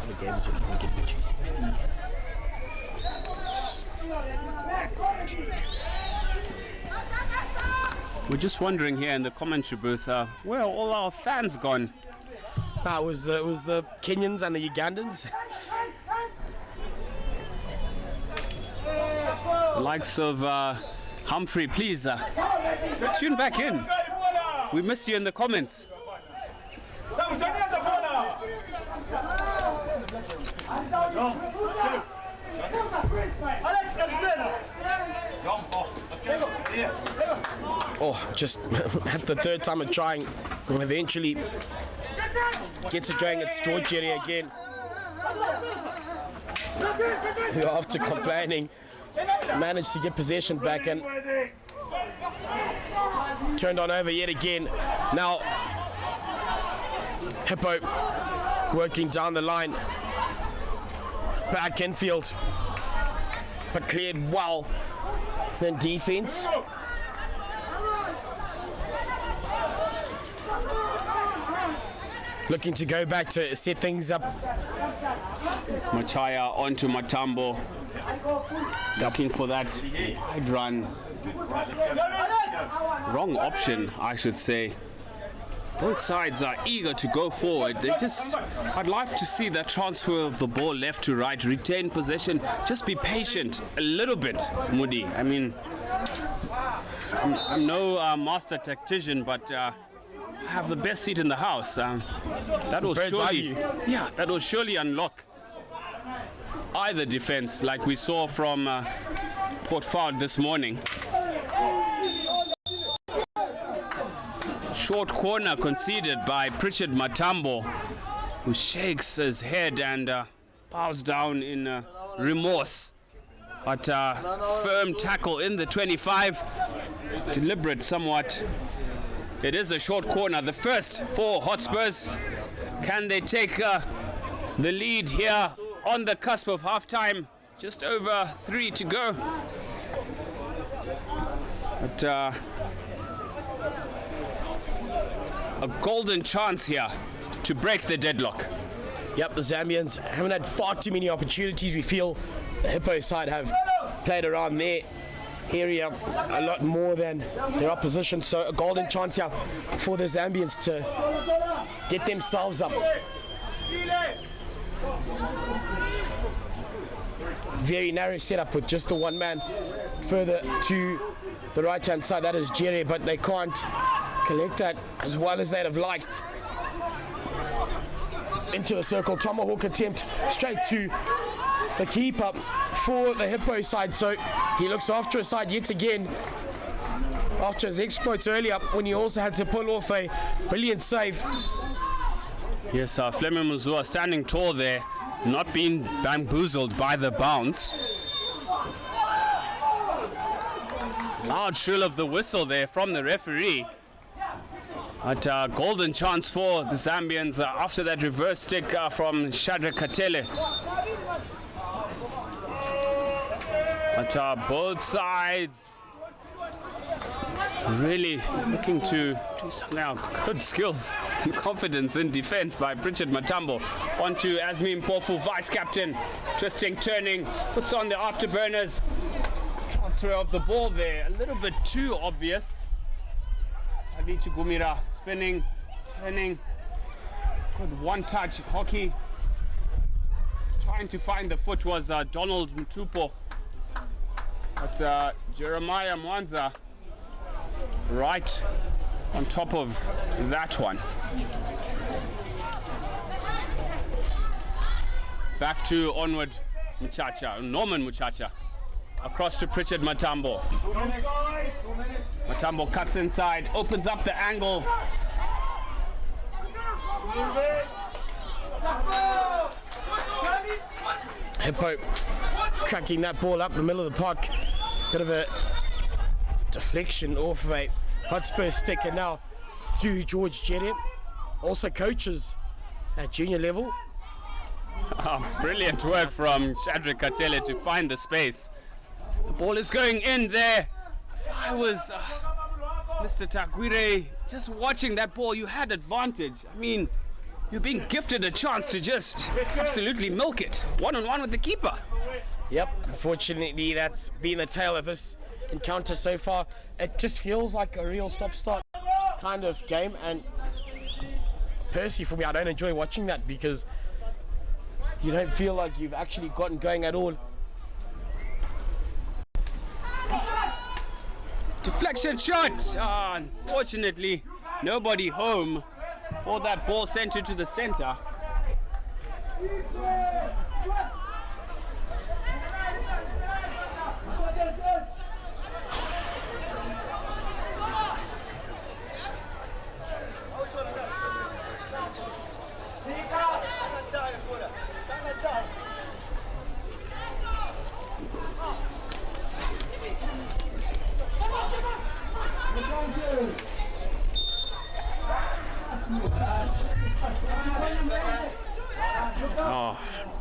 Q: The game is only going to get me 260.
A: We're just wondering here in the commentary booth, where are all our fans gone?
Q: It was the Kenyans and the Ugandans.
A: The likes of Humphrey, please tune back in. We miss you in the comments.
Q: Oh, just at the third time of trying, and eventually gets it going. It's George Jerry again, who after complaining managed to get possession back and turned on over yet again. Now Hippo working down the line, back infield, but cleared well. Then defense. Looking to go back to set things up.
A: Machaya onto Matambo. Looking for that wide run. Wrong option, I should say. Both sides are eager to go forward. I'd like to see that transfer of the ball left to right, retain possession. Just be patient a little bit, Moody. I mean, I'm no master tactician, but I have the best seat in the house. That will surely unlock either defense, like we saw from Port Ford this morning. Short corner conceded by Pritchard Matambo, who shakes his head and bows down in remorse. But firm tackle in the 25, deliberate somewhat. It is a short corner, the first for Hotspurs. Can they take the lead here on the cusp of halftime? Just over 3 to go. But a golden chance here to break the deadlock.
Q: Yep, the Zambians haven't had far too many opportunities. We feel the Hippo side have played around their area a lot more than their opposition. So a golden chance here for the Zambians to get themselves up. Very narrow setup with just the one man further to the right-hand side. That is Jerry, but they can't collect that as well as they'd have liked. Into the circle, tomahawk attempt straight to the keeper for the Hippo side. So he looks after his side yet again after his exploits earlier when he also had to pull off a brilliant save.
A: Yes, Fleming Muzua standing tall there, not being bamboozled by the bounce. Loud shrill of the whistle there from the referee. But golden chance for the Zambians after that reverse stick from Shadrack Katele. But both sides really looking to do some now good skills and confidence in defense by Pritchard Matambo. On to Asmi Mpofu, vice captain. Twisting, turning, puts on the afterburners. Transfer of the ball there, a little bit too obvious. Tabichi Gumira spinning, turning. Good one-touch hockey. Trying to find the foot was Donald Mtupo. But Jeremiah Mwanza right on top of that one. Back to onward Muchacha, Norman Muchacha. Across to Pritchard Matambo. Matambo cuts inside, opens up the angle.
Q: Hippo cracking that ball up the middle of the park. Bit of a deflection off of a Hotspurs stick, and now to George Jere. Also coaches at junior level.
A: Brilliant work from Shadrack Katele to find the space. The ball is going in there. If I was Mr. Takwire, just watching that ball, you had advantage. I mean, you're being gifted a chance to just absolutely milk it. One-on-one with the keeper.
Q: Yep, unfortunately that's been the tale of this encounter so far. It just feels like a real stop-start kind of game, and personally for me, I don't enjoy watching that because you don't feel like you've actually gotten going at all.
A: Deflection shot. Unfortunately, nobody home for that ball sent to the center.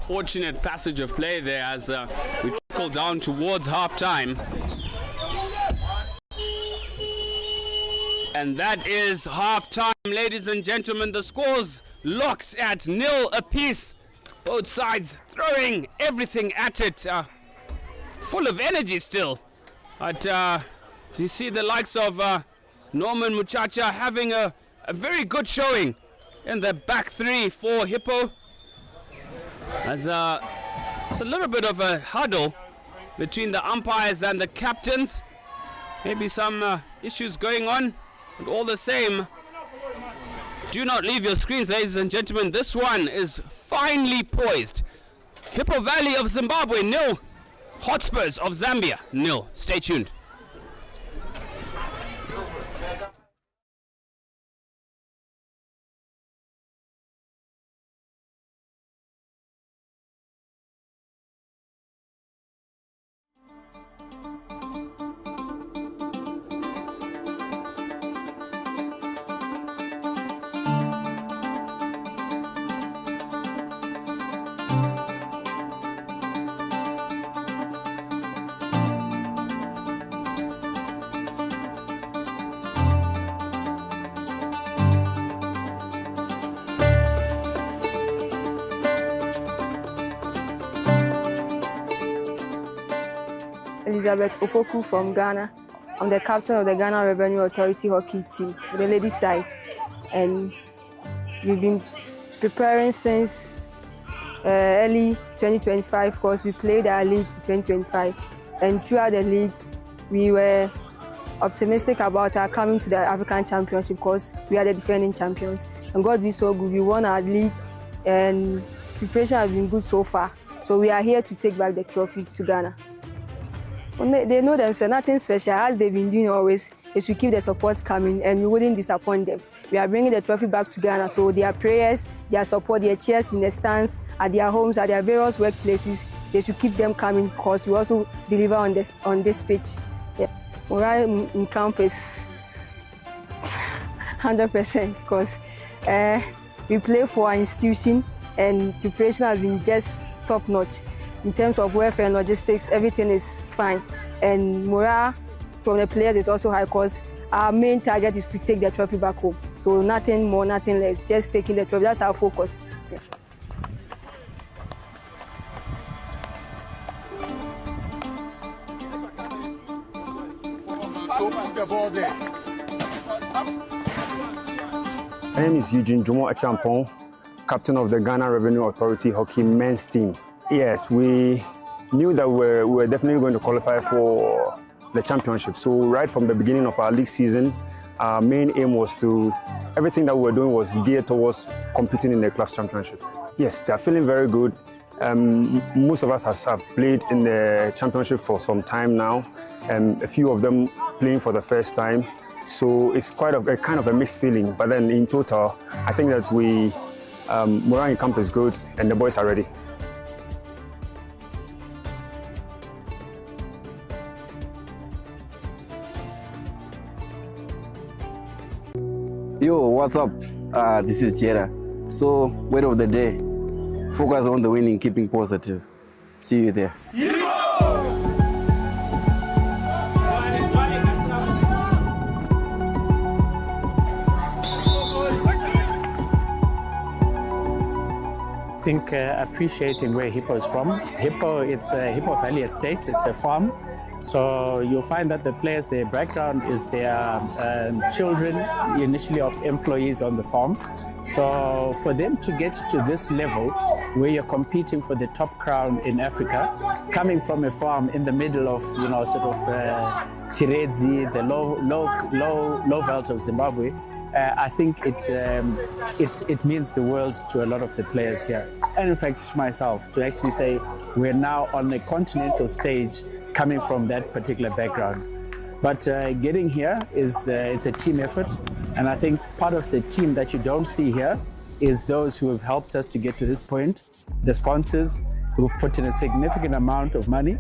A: Fortunate passage of play there as we trickle down towards half-time. And that is half-time, ladies and gentlemen. The score's locked at 0 apiece. Both sides throwing everything at it. Full of energy still. But you see the likes of Norman Muchacha having a very good showing in the back three for Hippo. As it's a little bit of a huddle between the umpires and the captains. Maybe some issues going on, but all the same, do not leave your screens, ladies and gentlemen. This one is finely poised. Hippo Valley of Zimbabwe 0, Hotspurs of Zambia 0. Stay tuned.
N: Elizabeth Opoku from Ghana. I'm the captain of the Ghana Revenue Authority hockey team, the ladies side. And we've been preparing since early 2025 because we played our league in 2025. And throughout the league, we were optimistic about our coming to the African Championship because we are the defending champions. And God be so good, we won our league and preparation has been good so far. So we are here to take back the trophy to Ghana. They know themselves, nothing special, as they've been doing always. They should keep the support coming and we wouldn't disappoint them. We are bringing the trophy back to Ghana, so their prayers, their support, their cheers in the stands, at their homes, at their various workplaces, they should keep them coming because we also deliver on this pitch. Yeah. Morale in camp is 100% because we play for our institution and preparation has been just top notch. In terms of welfare and logistics, everything is fine. And morale from the players is also high because our main target is to take the trophy back home. So nothing more, nothing less, just taking the trophy. That's our focus. Yeah.
D: My name is Eugene Jumo Achampong, captain of the Ghana Revenue Authority hockey men's team. Yes, we knew that we were definitely going to qualify for the championship. So right from the beginning of our league season, our main aim was everything that we were doing was geared towards competing in the club's championship. Yes, they are feeling very good. Most of us have played in the championship for some time now, and a few of them playing for the first time. So it's quite a kind of a mixed feeling. But then in total, I think that morale in camp is good and the boys are ready.
E: Yo, what's up? This is Jera. So, word of the day, focus on the winning, keeping positive. See you there.
F: I think appreciating where Hippo is from. Hippo, it's a Hippo Valley estate, it's a farm. So you'll find that the players, their background is their children, initially of employees on the farm. So for them to get to this level, where you're competing for the top crown in Africa, coming from a farm in the middle of, Tirezi, the low belt of Zimbabwe, I think it means the world to a lot of the players here. And in fact, to myself, to actually say we're now on a continental stage coming from that particular background. But getting here it's a team effort. And I think part of the team that you don't see here is those who have helped us to get to this point, the sponsors who've put in a significant amount of money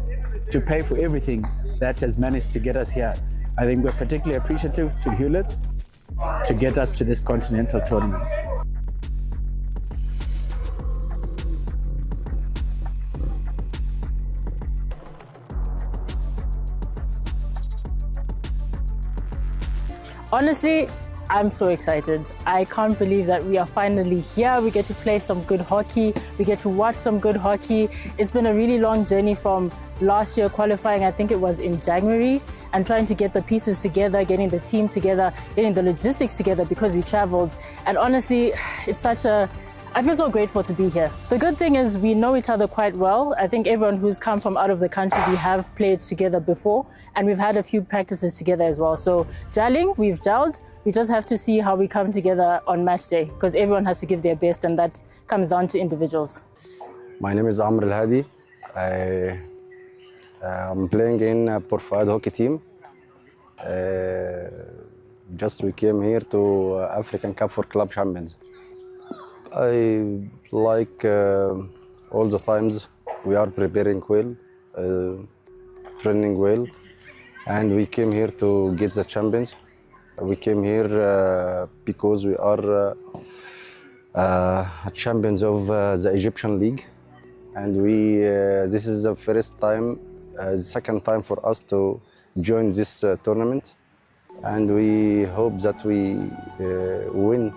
F: to pay for everything that has managed to get us here. I think we're particularly appreciative to Hewlett's to get us to this continental tournament.
G: Honestly, I'm so excited. I can't believe that we are finally here. We get to play some good hockey. We get to watch some good hockey. It's been a really long journey from last year qualifying, I think it was in January, and trying to get the pieces together, getting the team together, getting the logistics together because we traveled. And honestly, I feel so grateful to be here. The good thing is we know each other quite well. I think everyone who's come from out of the country, we have played together before, and we've had a few practices together as well. So gelling, we've gelled. We just have to see how we come together on match day, because everyone has to give their best, and that comes down to individuals.
H: My name is Amr Al-Hadi. I'm playing in Port Fahd hockey team. Just we came here to African Cup for Club Champions. I like all the times we are preparing well, training well, and we came here to get the champions. We came here because we are champions of the Egyptian league, and this is the first time, second time for us to join this tournament, and we hope that we win.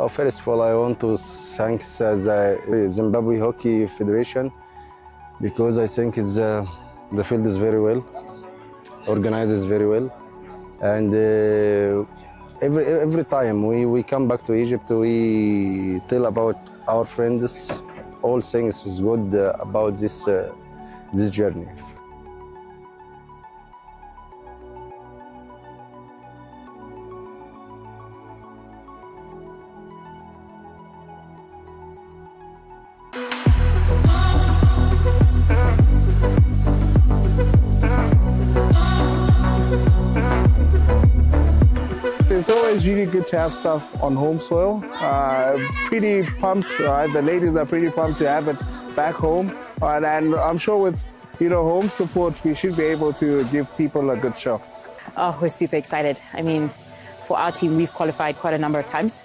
H: First of all, I want to thank the Zimbabwe Hockey Federation, because I think the field is very well, organized very well, and every time we come back to Egypt, we tell about our friends, all things is good about this journey.
I: It's always really good to have stuff on home soil. Pretty pumped. The ladies are pretty pumped to have it back home, and I'm sure with home support, we should be able to give people a good show.
J: Oh, we're super excited. I mean, for our team, we've qualified quite a number of times,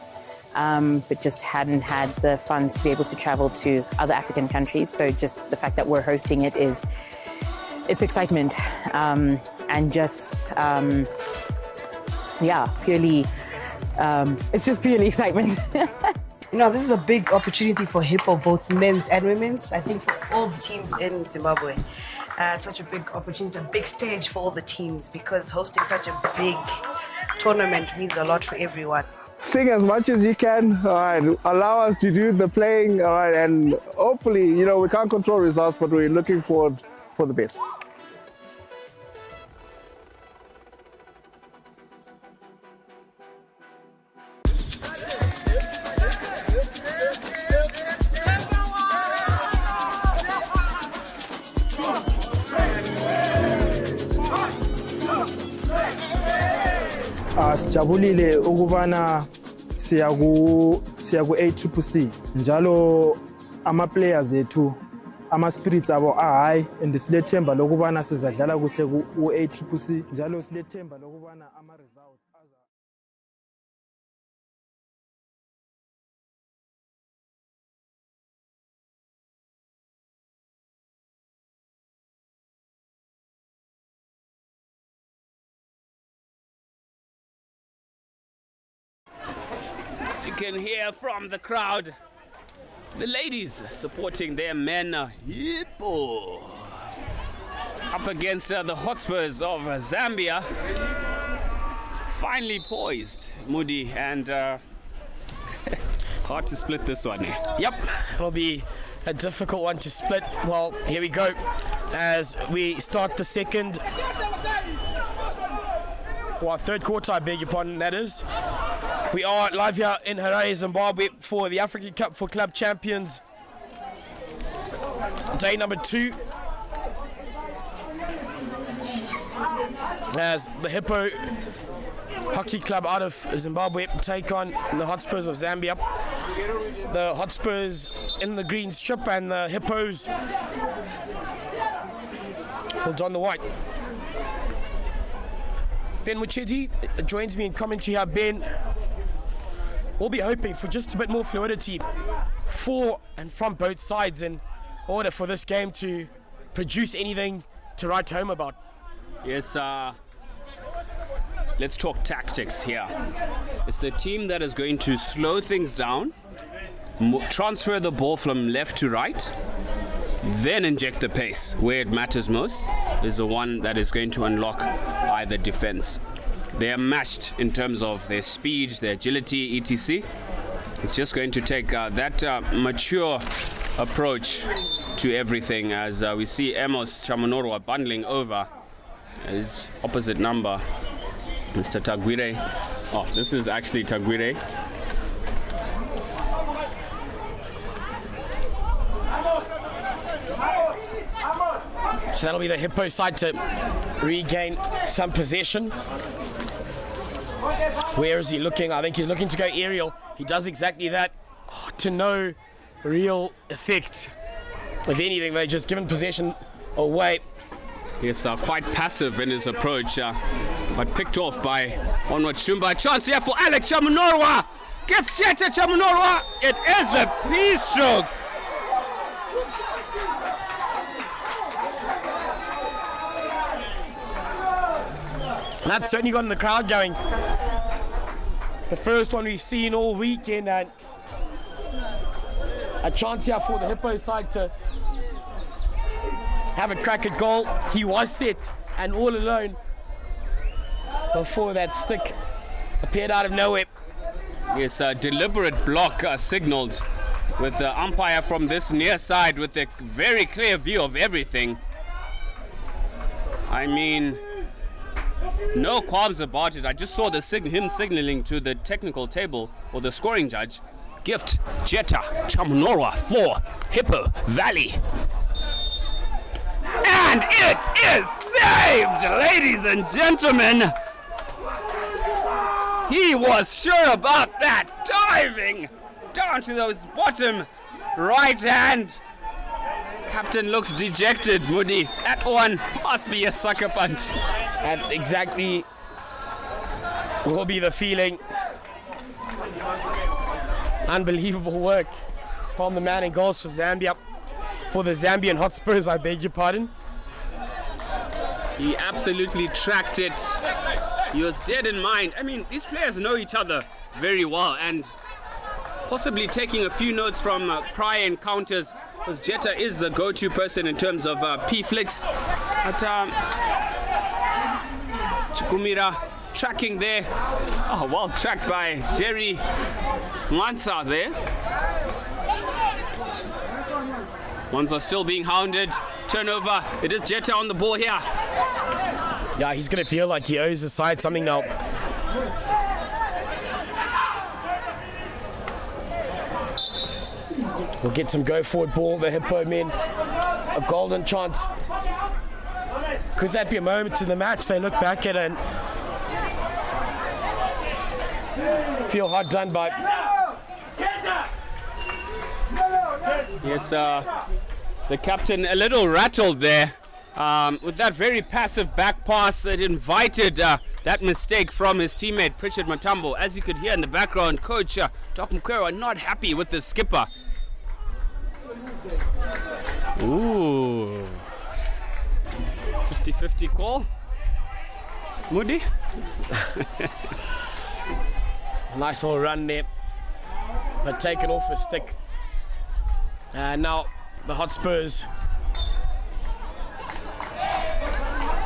J: but just hadn't had the funds to be able to travel to other African countries. So just the fact that we're hosting it it's excitement, and just. Yeah, purely, it's just purely excitement.
K: This is a big opportunity for Hippo, both men's and women's. I think for all the teams in Zimbabwe. It's such a big opportunity, a big stage for all the teams, because hosting such a big tournament means a lot for everyone.
I: sing as much as you can. All right, allow us to do the playing. All right, and hopefully, you know, we can't control results, but we're looking forward for the best.
L: Sijabulile ukubana siya ku Accc njalo ama players ethu ama spirits abo high and silethemba lokubana sizadlala kuhle ku Accc njalo silethemba lokubana ama results
A: As you can hear from the crowd, the ladies supporting their men Hippo up against the Hotspurs of Zambia. Finely poised, Moody, and hard to split this one.
Q: Yep, it'll be a difficult one to split. Well, here we go as we start the third quarter, I beg your pardon, that is. We are live here in Harare, Zimbabwe for the African Cup for Club Champions. Day number 2. As the Hippo Hockey Club out of Zimbabwe take on the Hotspurs of Zambia. The Hotspurs in the green strip and the Hippos will don the white. Ben Muchetti joins me in commentary here. Ben, we'll be hoping for just a bit more fluidity for and from both sides in order for this game to produce anything to write home about.
A: Yes, let's talk tactics here. It's the team that is going to slow things down, transfer the ball from left to right, then inject the pace where it matters most, is the one that is going to unlock either defense. They are matched in terms of their speed, their agility, etc. It's just going to take that mature approach to everything, as we see Amos Chamunorwa bundling over his opposite number, Mr. Tagwire. Oh, this is actually Tagwire.
Q: So that'll be the Hippo side to regain some possession. Where is he looking? I think he's looking to go aerial. He does exactly that. Oh, to no real effect. If anything, they're just given possession away.
A: Yes, quite passive in his approach, but picked off by Onward Shumba. Chance here for Alex Chamunorwa. Gift Jetta Chamunorwa. It is a peace stroke.
Q: That's certainly gotten the crowd going. The first one we've seen all weekend, and a chance here for the Hippo side to have a crack at goal. He was set and all alone before that stick appeared out of nowhere.
A: Yes, a deliberate block signaled with the umpire from this near side with a very clear view of everything. I mean, no qualms about it. I just saw the him signaling to the technical table or the scoring judge. Gift Jetta Chamunorwa for Hippo Valley. And it is saved, ladies and gentlemen. He was sure about that, diving down to those bottom right hand. Captain looks dejected, Moody. That one must be a sucker punch.
Q: And exactly will be the feeling. Unbelievable work from the man in goals for Zambia. For the Zambian Hotspurs, I beg your pardon.
A: He absolutely tracked it. He was dead in mind. I mean, these players know each other very well, and possibly taking a few notes from prior encounters, because Jetta is the go-to person in terms of P-flicks. But Chikumira tracking there. Oh, well tracked by Jerry Mwansa there. Mwansa still being hounded. Turnover. It is Jetta on the ball here.
Q: Yeah, he's going to feel like he owes his side something now. We'll get some go forward ball. The Hippo men. A golden chance. Could that be a moment in the match? They look back at it and feel hard done by.
A: Yes, the captain a little rattled there with that very passive back pass. It invited that mistake from his teammate Pritchard Matambo. As you could hear in the background, Coach Doc Mkwera not happy with the skipper. Ooh. 50-50 call. Moody.
Q: Nice little run there. But taken off a stick. And now the Hotspurs.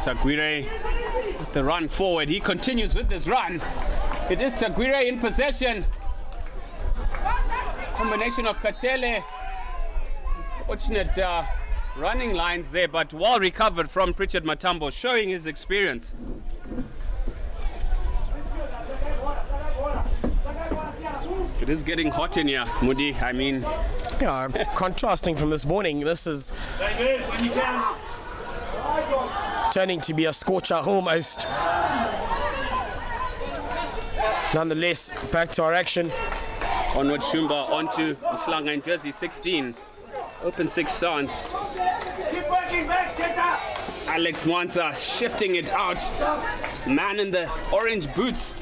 A: Taguire with the run forward. He continues with this run. It is Taguire in possession. Combination of Katele. Fortunate running lines there, but well recovered from Pritchard Matambo, showing his experience. It is getting hot in here, Moody. I mean,
Q: yeah, contrasting from this morning, this is turning to be a scorcher almost. Nonetheless, back to our action.
A: Onward Shumba onto Mhlanga in jersey 16. Open 6 stance.
O: Keep working back, Jetta.
A: Alex Mwansa shifting it out. Man in the orange boots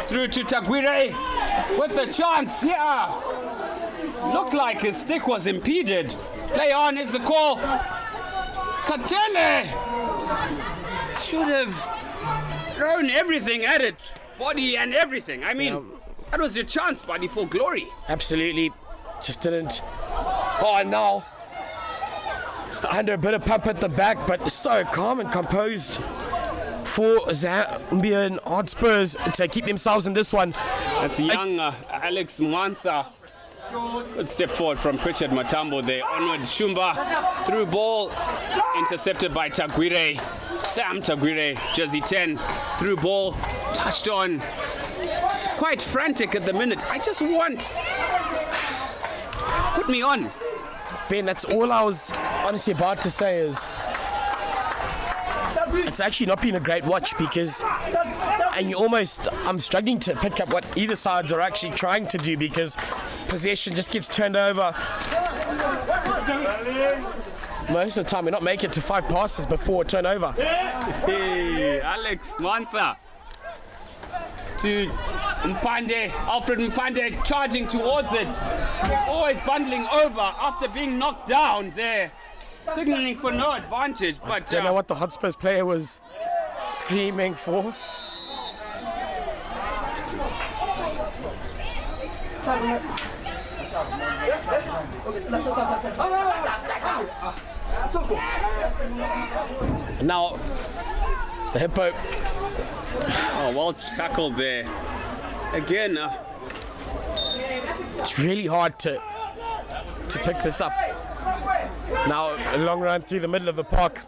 A: through to Taguire with the chance. Yeah. Looked like his stick was impeded. Play on is the call. Katele should have thrown everything at it. Body and everything. I mean, that was your chance, buddy, for glory.
Q: Absolutely. Just didn't. Oh, no. Under a bit of pump at the back, but so calm and composed for Zambian Hotspurs to keep themselves in this one.
A: That's young Alex Mwansa. Good step forward from Pritchard Matambo there. Onward Shumba. Through ball. Intercepted by Taguire. Sam Taguire, jersey 10. Through ball. Touched on. It's quite frantic at the minute. I just want... Put me on.
Q: Ben, that's all I was honestly about to say is it's actually not been a great watch because I'm struggling to pick up what either sides are actually trying to do because possession just gets turned over. Most of the time we're not making it to 5 passes before a turnover.
A: Hey, Alex Mwansa to Mpande, Alfred Mpande charging towards it. He's always bundling over after being knocked down there, signaling for no advantage. But
Q: I don't know what the Hotspurs player was screaming for. Now, the Hippo.
A: Oh, well tackled there. Again,
Q: it's really hard to pick this up. Now, a long run through the middle of the park.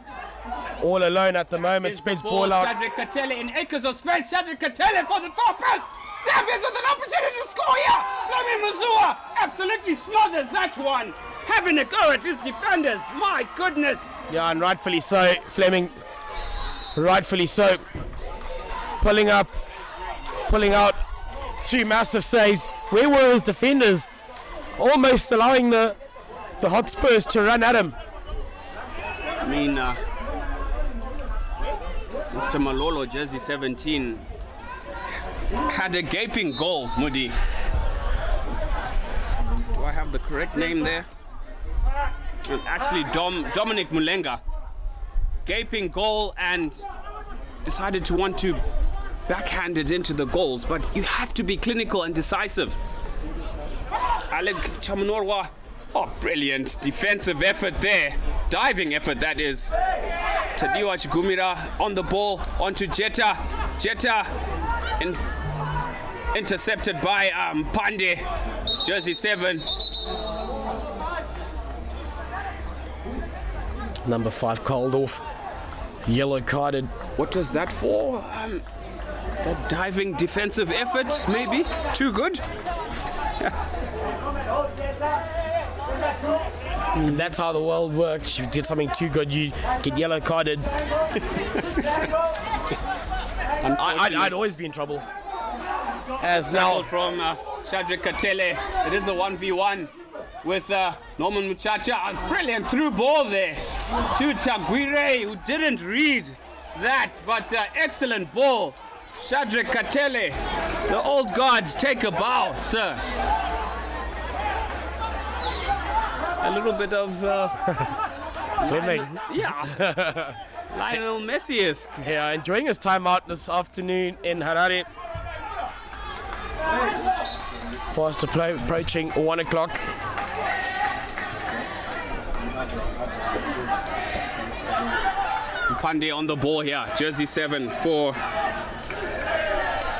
Q: All alone at the moment, spins ball out.
A: Shadrack Katele in acres of space. Shadrack Katele for the throw pass. Zambia's with an opportunity to score here. Fleming Mazua absolutely smothers that one. Having a go at his defenders. My goodness.
Q: Yeah, and rightfully so. Fleming, rightfully so. Pulling out 2 massive saves. Where were his defenders? Almost allowing the Hotspurs to run at him.
A: I mean, Mr. Malolo, jersey 17, had a gaping goal, Moody. Do I have the correct name there? And actually, Dominic Mulenga. Gaping goal and decided to want to backhand it into the goals, but you have to be clinical and decisive. Alec Chamunorwa, oh, brilliant defensive effort there. Diving effort, that is. Tadiwa Chigumira on the ball, onto Jetta. Jetta Intercepted by Pande, jersey 7.
Q: Number 5 called off. Yellow carded.
A: What was that for? That diving defensive effort, maybe? Too good?
Q: That's how the world works. You did something too good, you get yellow carded. I'd always be in trouble. As now
A: from Shadrack Katele, it is a 1v1 with Norman Muchacha. A brilliant through ball there to Taguire, who didn't read that, but excellent ball. Shadrack Katele, the old guards take a bow, sir. A little bit of
Q: Fleming.
A: Yeah. Lionel Messi-esque.
Q: Yeah, enjoying his time out this afternoon in Harare. Fast approaching 1 o'clock.
A: Pande on the ball here, jersey 7 for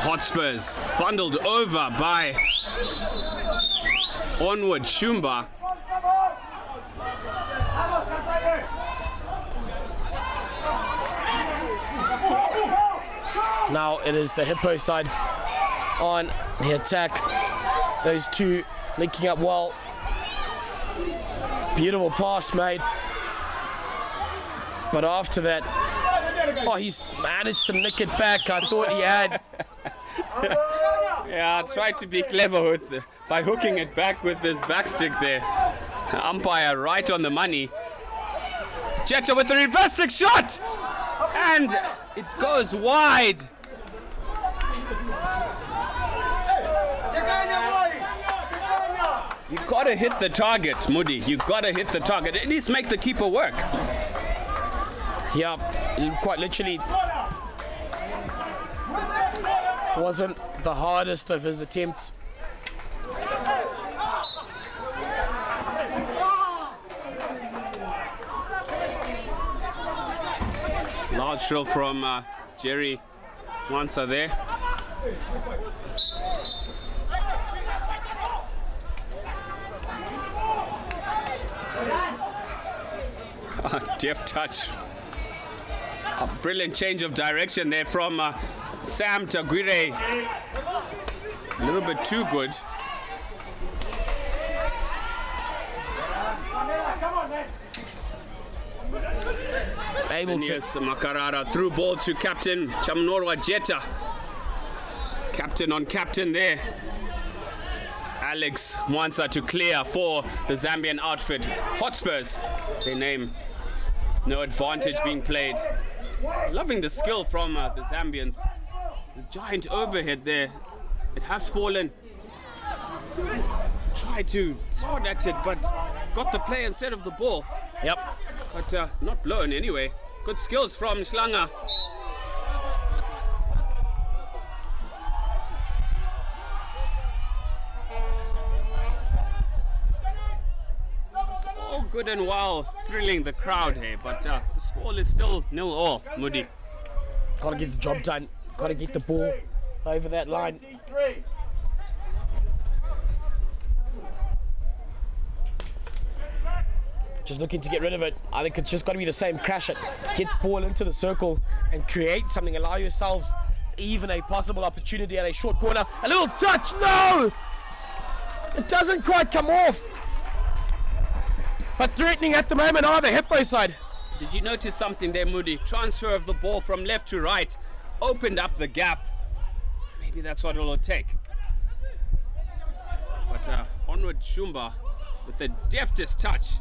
A: Hotspurs. Bundled over by Onward Shumba.
Q: Now it is the Hippo side on the attack. Those two linking up well. Beautiful pass made. But after that, he's managed to nick it back. I thought he had.
A: Yeah, tried to be clever by hooking it back with this backstick there. Umpire right on the money. Jetta with the reversing shot! And it goes wide. You gotta hit the target, Moody. You gotta hit the target. At least make the keeper work.
Q: Yeah, quite literally wasn't the hardest of his attempts.
A: Large throw from Jerry Wansa there. Deft touch. A brilliant change of direction there from Sam Taguire. A little bit too good.
Q: Able to
A: Makarara through ball to captain Chamnorwa Jetta. Captain on captain there. Alex Mwansa to clear for the Zambian outfit. Hotspurs, it's their name. No advantage being played. Loving the skill from the Zambians. The giant overhead there. It has fallen. Tried to swat at it, but got the play instead of the ball.
Q: Yep.
A: But not blown anyway. Good skills from Schlanger. All good and well, thrilling the crowd here, but the score is still 0-0, Moody.
Q: Gotta get the job done. Gotta get the ball over that line. Just looking to get rid of it. I think it's just got to be the same. Crash it. Get ball into the circle and create something. Allow yourselves even a possible opportunity at a short corner. A little touch. No! It doesn't quite come off. But threatening at the moment are the Hippo side.
A: Did you notice something there, Moody? Transfer of the ball from left to right. Opened up the gap. Maybe that's what it'll take. But Onward Shumba with the deftest touch.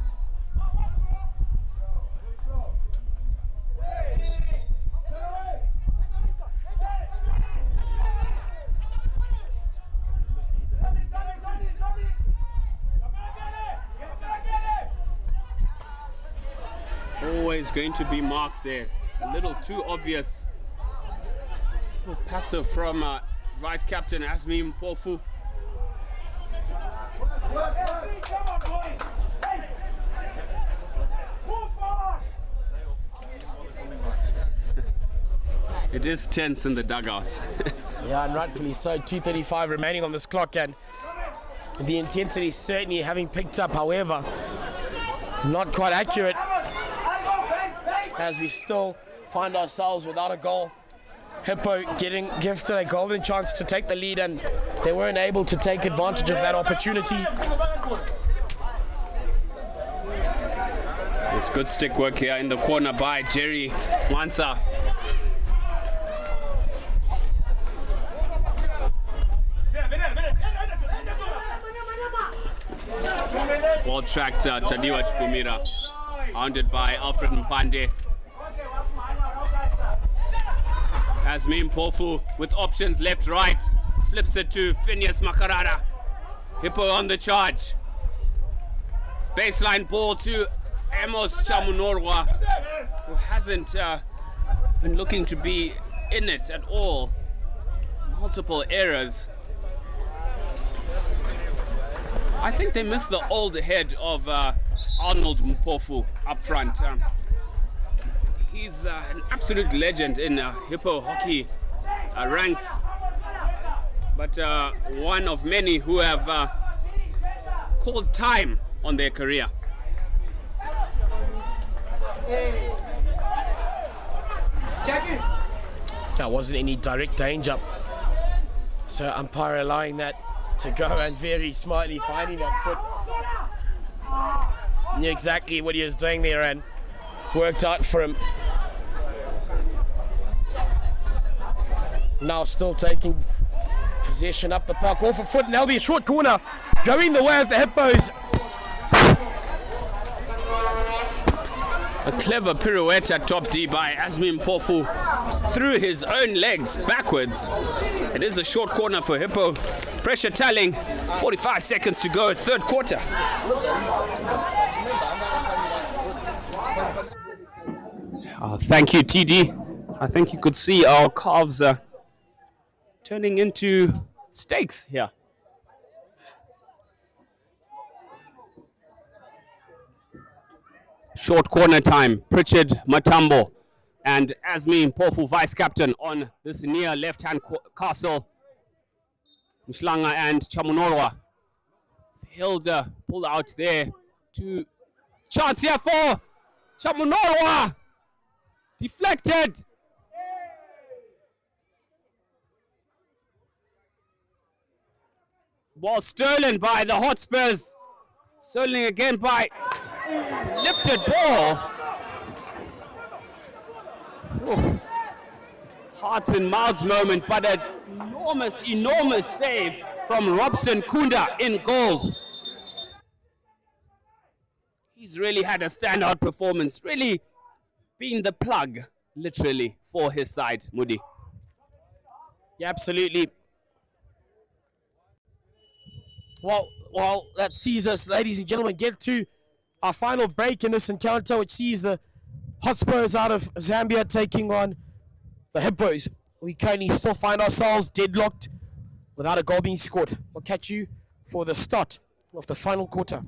A: Always going to be marked there. A little too obvious. A little passive from Vice Captain Asmi Mpofu. It is tense in the dugouts.
Q: Yeah, and rightfully so. 2:35 remaining on this clock, and the intensity certainly having picked up. However, not quite accurate, as we still find ourselves without a goal. Hippo getting gifted a golden chance to take the lead, and they weren't able to take advantage of that opportunity.
A: There's good stick work here in the corner by Jerry Mwansa. Well tracked Tadiwa Chukumira, hounded by Alfred Mpande. Asmin Pofu with options left, right, slips it to Phineas Makarara. Hippo on the charge. Baseline ball to Amos Chamunorwa, who hasn't been looking to be in it at all. Multiple errors. I think they missed the old head of Arnold Mpofu up front. He's an absolute legend in Hippo hockey ranks, but one of many who have called time on their career.
Q: There wasn't any direct danger, so umpire allowing that to go, and very smartly finding that foot. Knew exactly what he was doing there and worked out for him. Now still taking possession up the park, off a foot, and there'll be a short corner going the way of the Hippos.
A: A clever pirouette at top D by Asmin Pofu through his own legs backwards. It is a short corner for Hippo. Pressure telling, 45 seconds to go, third quarter. Thank you, TD. I think you could see our calves turning into steaks here. Short corner time, Pritchard Matambo and Asmin Pofu, vice captain on this near left-hand castle. Mshlanga and Chamunorwa. Hilda pulled out there to chance here for Chamunorwa. Deflected. Ball stolen by the Hotspurs. Stolen again by lifted ball. Oof. Hearts and mouths moment, but an enormous save from Robson Kunda in goals. He's really had a standout performance, really being the plug, literally, for his side, Moody.
Q: Yeah, absolutely. Well, that sees us, ladies and gentlemen, get to our final break in this encounter, which sees the Hotspurs out of Zambia taking on the Hippos. We currently still find ourselves deadlocked without a goal being scored. We'll catch you for the start of the final quarter.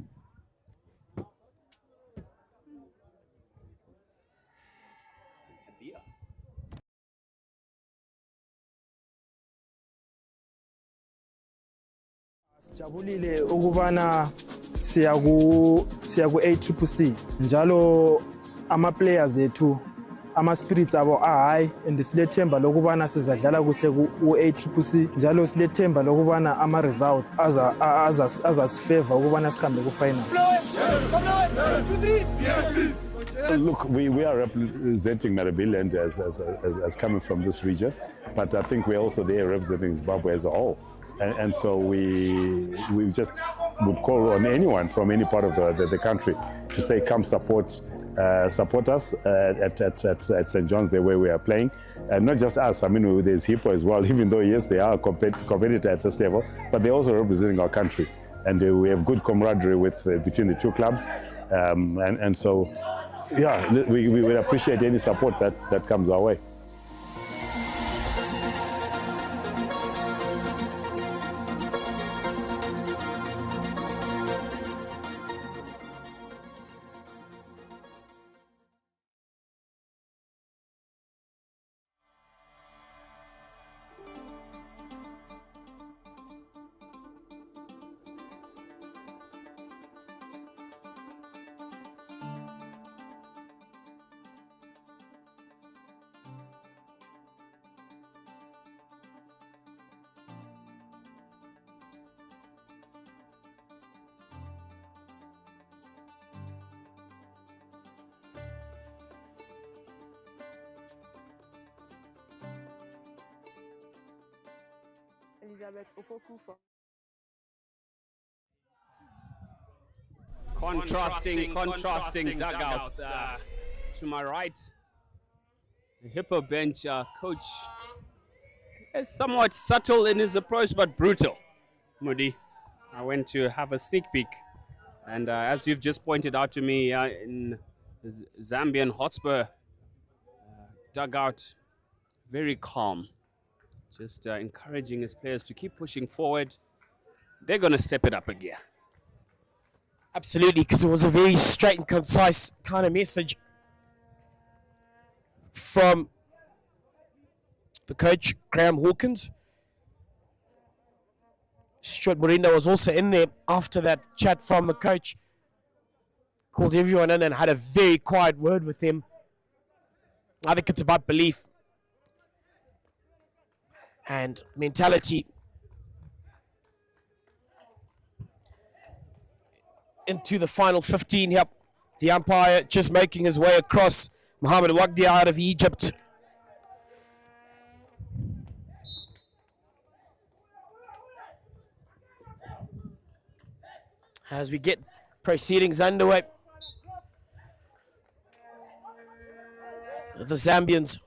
L: Jabulile ukubana siyaku Accc njalo ama players ethu ama spirits abo high, and silethemba lokubana sizadlala kuhle ku Accc njalo silethemba lokubana ama result azasifavor ukubana sihambe ku final.
M: Look, we are representing Maribiland as coming from this region, but I think we're also there representing Zimbabwe as a whole. And so we just would call on anyone from any part of the country to say, come support us at St. John's, the way we are playing. And not just us, I mean, there's Hippo as well, even though, yes, they are a competitor at this level, but they're also representing our country. And we have good camaraderie between the two clubs. And so, yeah, we would appreciate any support that comes our way.
N: Elizabeth Opoku from
A: Contrasting dugouts. To my right, the Hippo bench coach is somewhat subtle in his approach, but brutal. Moody, I went to have a sneak peek, and as you've just pointed out to me, in the Zambian Hotspur dugout, very calm, just encouraging his players to keep pushing forward. They're going to step it up a gear.
Q: Absolutely, because it was a very straight and concise kind of message from the coach, Graham Hawkins. Stuart Moreno was also in there after that chat from the coach. Called everyone in and had a very quiet word with them. I think it's about belief and mentality. Into the final 15. Yep, the umpire just making his way across. Mohamed Wagdi out of Egypt. As we get proceedings underway, the Zambians,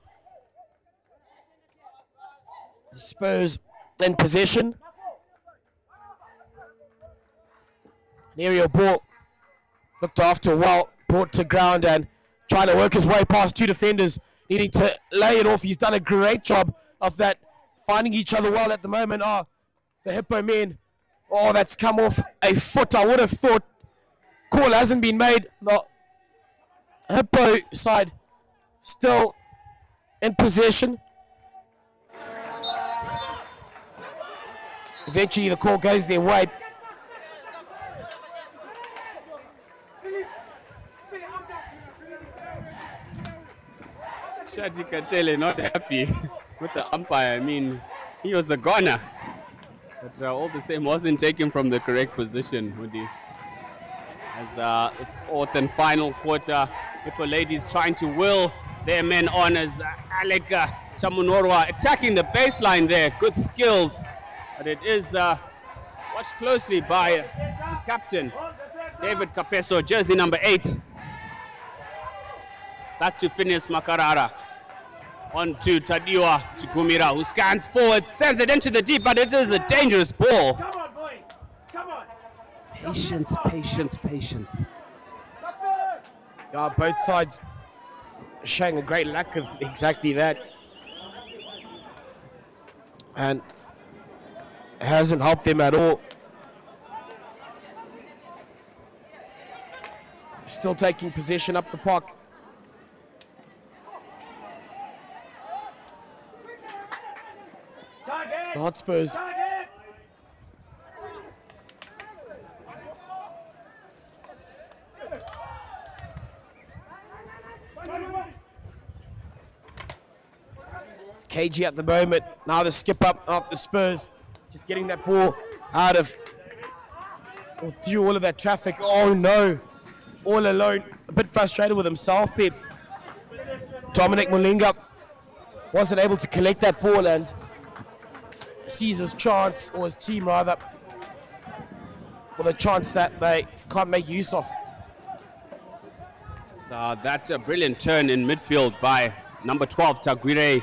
Q: the Spurs in possession. An aerial ball looked after well, brought to ground and trying to work his way past two defenders, needing to lay it off. He's done a great job of that, finding each other well at the moment. Oh, the Hippo men. Oh, that's come off a foot. I would have thought call hasn't been made. The Hippo side still in possession. Eventually the call goes their way.
A: Shadi Katele not happy with the umpire. I mean, he was a goner. But all the same, wasn't taken from the correct position, Hoodie. As fourth and final quarter, Hippo ladies trying to will their men on as Alec Chamunorwa attacking the baseline there. Good skills. But it is watched closely by the captain, David Kapeso, jersey number 8. Back to Phineas Makarara. On to Tadiwa Chigumira, who scans forward, sends it into the deep, but it is a dangerous ball.
O: Come on, boys. Come on.
A: Patience, patience, patience.
Q: Yeah, both sides showing a great lack of exactly that. And it hasn't helped them at all. Still taking possession up the park. The Hotspurs KG at the moment. Now the skip up of the Spurs. Just getting that ball out of or through all of that traffic. Oh no. All alone. A bit frustrated with himself there. Dominic Mulinga wasn't able to collect that ball and sees his chance, or his team rather, with a chance that they can't make use of.
A: So that brilliant turn in midfield by number 12, Taguire.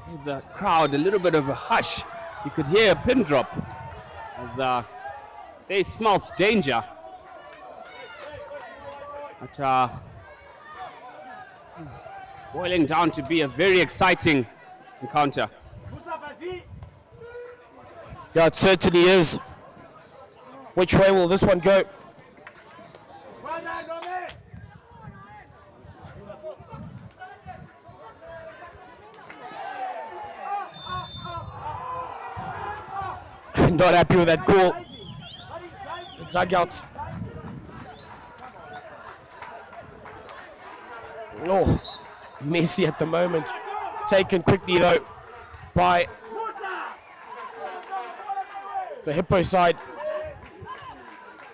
A: Gave the crowd a little bit of a hush. You could hear a pin drop as they smelt danger. But this is boiling down to be a very exciting encounter.
Q: Yeah, it certainly is. Which way will this one go? Not happy with that call. The dugouts. Oh, messy at the moment. Taken quickly though by the Hippo side.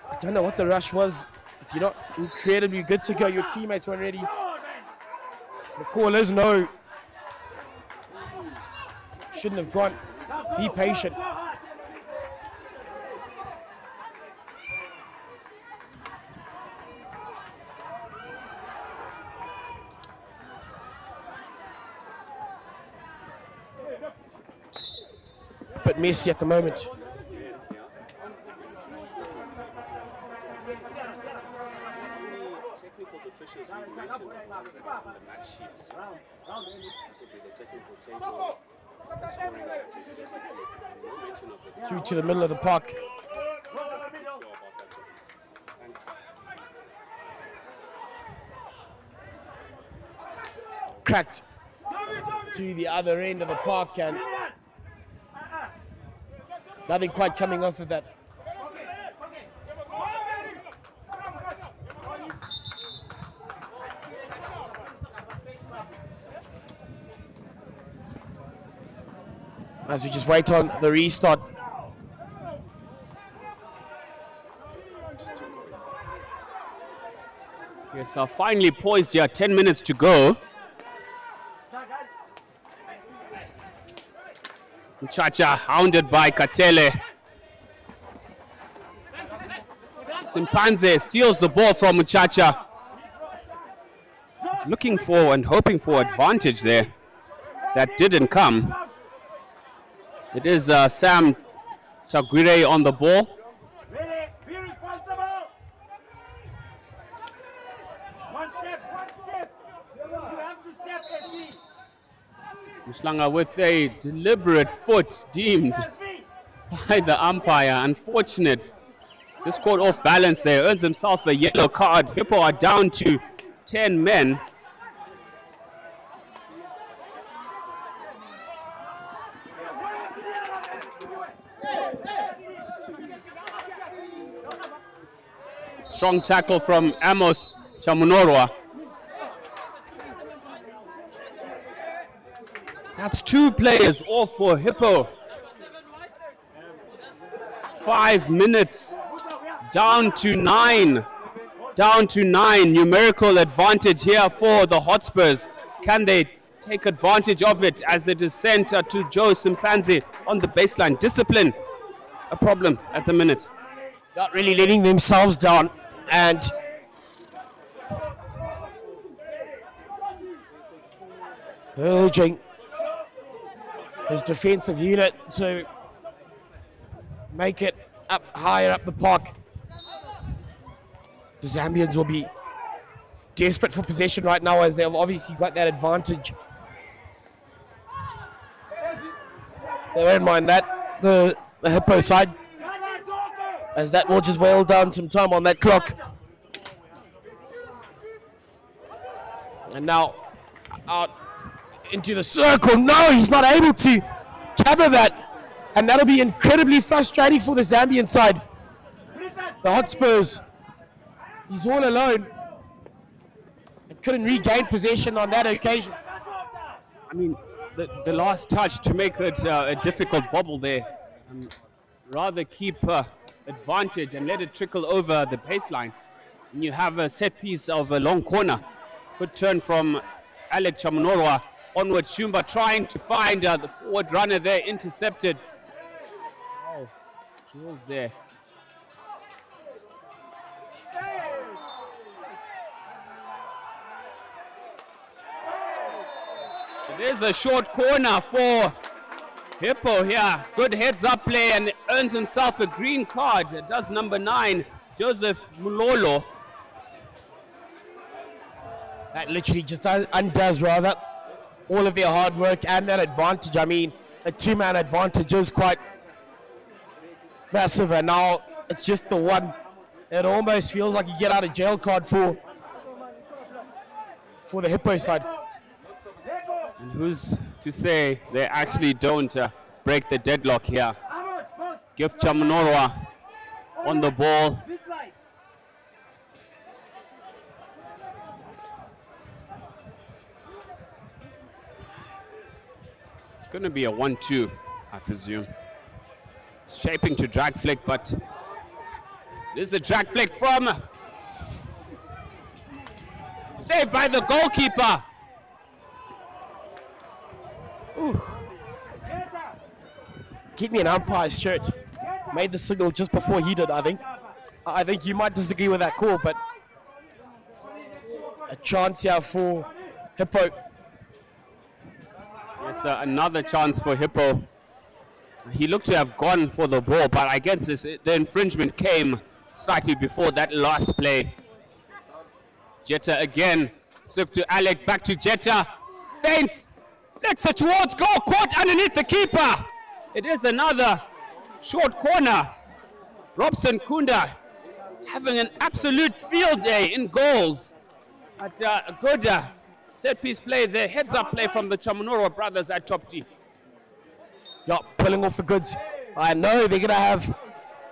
Q: I don't know what the rush was. If you're not incredibly good to go, your teammates weren't ready. The call is no. Shouldn't have gone Be patient. But messy at the moment. Through to the middle of the park. Cracked to the other end of the park, and nothing quite coming off of that. As we just wait on the restart.
A: Yes, finally poised here, 10 minutes to go. Mchacha hounded by Katele. Simpanze steals the ball from Mchacha. He's looking for and hoping for advantage there. That didn't come. It is Sam Tagwire on the ball. Mhlanga with a deliberate foot deemed by the umpire. Unfortunate. Just caught off balance there. Earns himself a yellow card. Hippo are down to 10 men. Strong tackle from Amos Chamunorwa. That's two players off for Hippo. 5 minutes. Down to 9. Down to 9. Numerical advantage here for the Hotspurs. Can they take advantage of it as it is sent to Joe Simpanze on the baseline? Discipline, a problem at the minute.
Q: Not really letting themselves down, and urging his defensive unit to make it up higher up the park. The Zambians will be desperate for possession right now, as they've obviously got that advantage. They won't mind that, the Hippo side, as that will just wail down some time on that clock. And now out into the circle. No, he's not able to cover that. And that'll be incredibly frustrating for the Zambian side. The Hotspurs, he's all alone. And couldn't regain possession on that occasion.
A: I mean, the last touch to make it a difficult bobble there. Rather keep advantage and let it trickle over the baseline. And you have a set piece of a long corner. Good turn from Alec Chamunorwa. Onward Shumba trying to find the forward runner there, intercepted. Oh, drilled there. It is a short corner for Hippo here. Good heads up play and earns himself a green card. It does number 9, Joseph Mulolo.
Q: That literally just undoes rather all of their hard work and that advantage. I mean, a 2-man advantage is quite massive, and now it's just the one. It almost feels like you get out of jail card for the Hippo side.
A: And who's to say they actually don't break the deadlock here? Give Chamunorwa on the ball. It's going to be a 1-2, I presume. Shaping to drag flick, but this is a drag flick from... Saved by the goalkeeper. Ooh.
Q: Keep me an umpire's shirt. Made the signal just before he did, I think. I think you might disagree with that call, but a chance here for Hippo.
A: Yes, another chance for Hippo. He looked to have gone for the ball, but I guess the infringement came slightly before that last play. Jetta again. Slip to Alec, back to Jetta. Feints. Flexer towards goal. Caught underneath the keeper. It is another short corner. Robson Kunda having an absolute field day in goals. But a good set-piece play there. Heads-up play from the Chamunoro brothers at top D.
Q: Yeah, pulling off the goods. I know they're going to have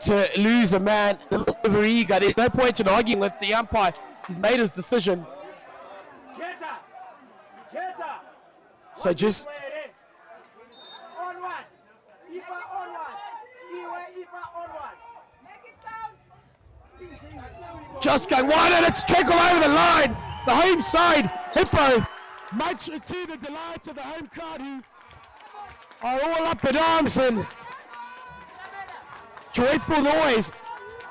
Q: to lose a man a little over eager. There's no point in arguing with the umpire. He's made his decision. So just going wide, and it's trickled over the line. The home side, Hippo, much to the delight of the home crowd who are all up in arms and joyful noise.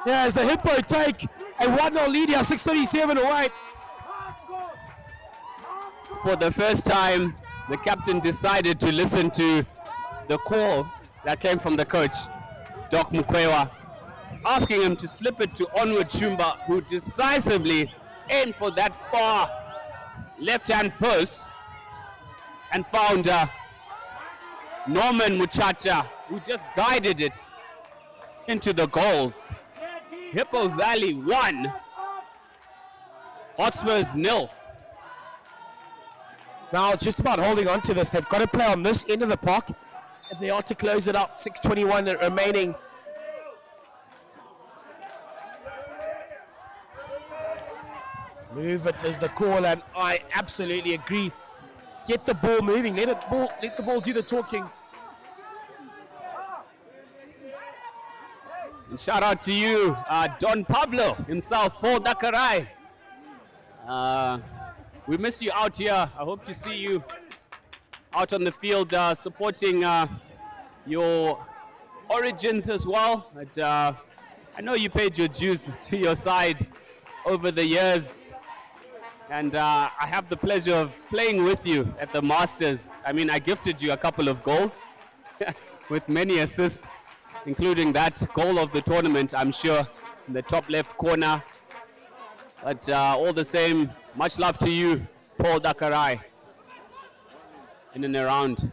Q: Yeah, as the Hippo take a 1-0 lead here, 6:37 away.
A: For the first time, the captain decided to listen to the call that came from the coach, Doc Mukwewa, asking him to slip it to Onward Shumba, who decisively aimed for that far left-hand post and found Norman Muchacha, who just guided it into the goals. Hippo Valley 1, Hotspurs 0.
Q: Now it's just about holding on to this. They've got to play on this end of the park if they are to close it out. 6:21 remaining. Move it is the call, and I absolutely agree. Get the ball moving. Let the ball do the talking.
A: And shout out to you, Don Pablo himself, Paul Dakarai. We miss you out here. I hope to see you out on the field supporting your origins as well. But, I know you paid your dues to your side over the years. And I have the pleasure of playing with you at the Masters. I mean, I gifted you a couple of goals with many assists, including that goal of the tournament, I'm sure, in the top left corner. But all the same, much love to you, Paul Dakarai, in and around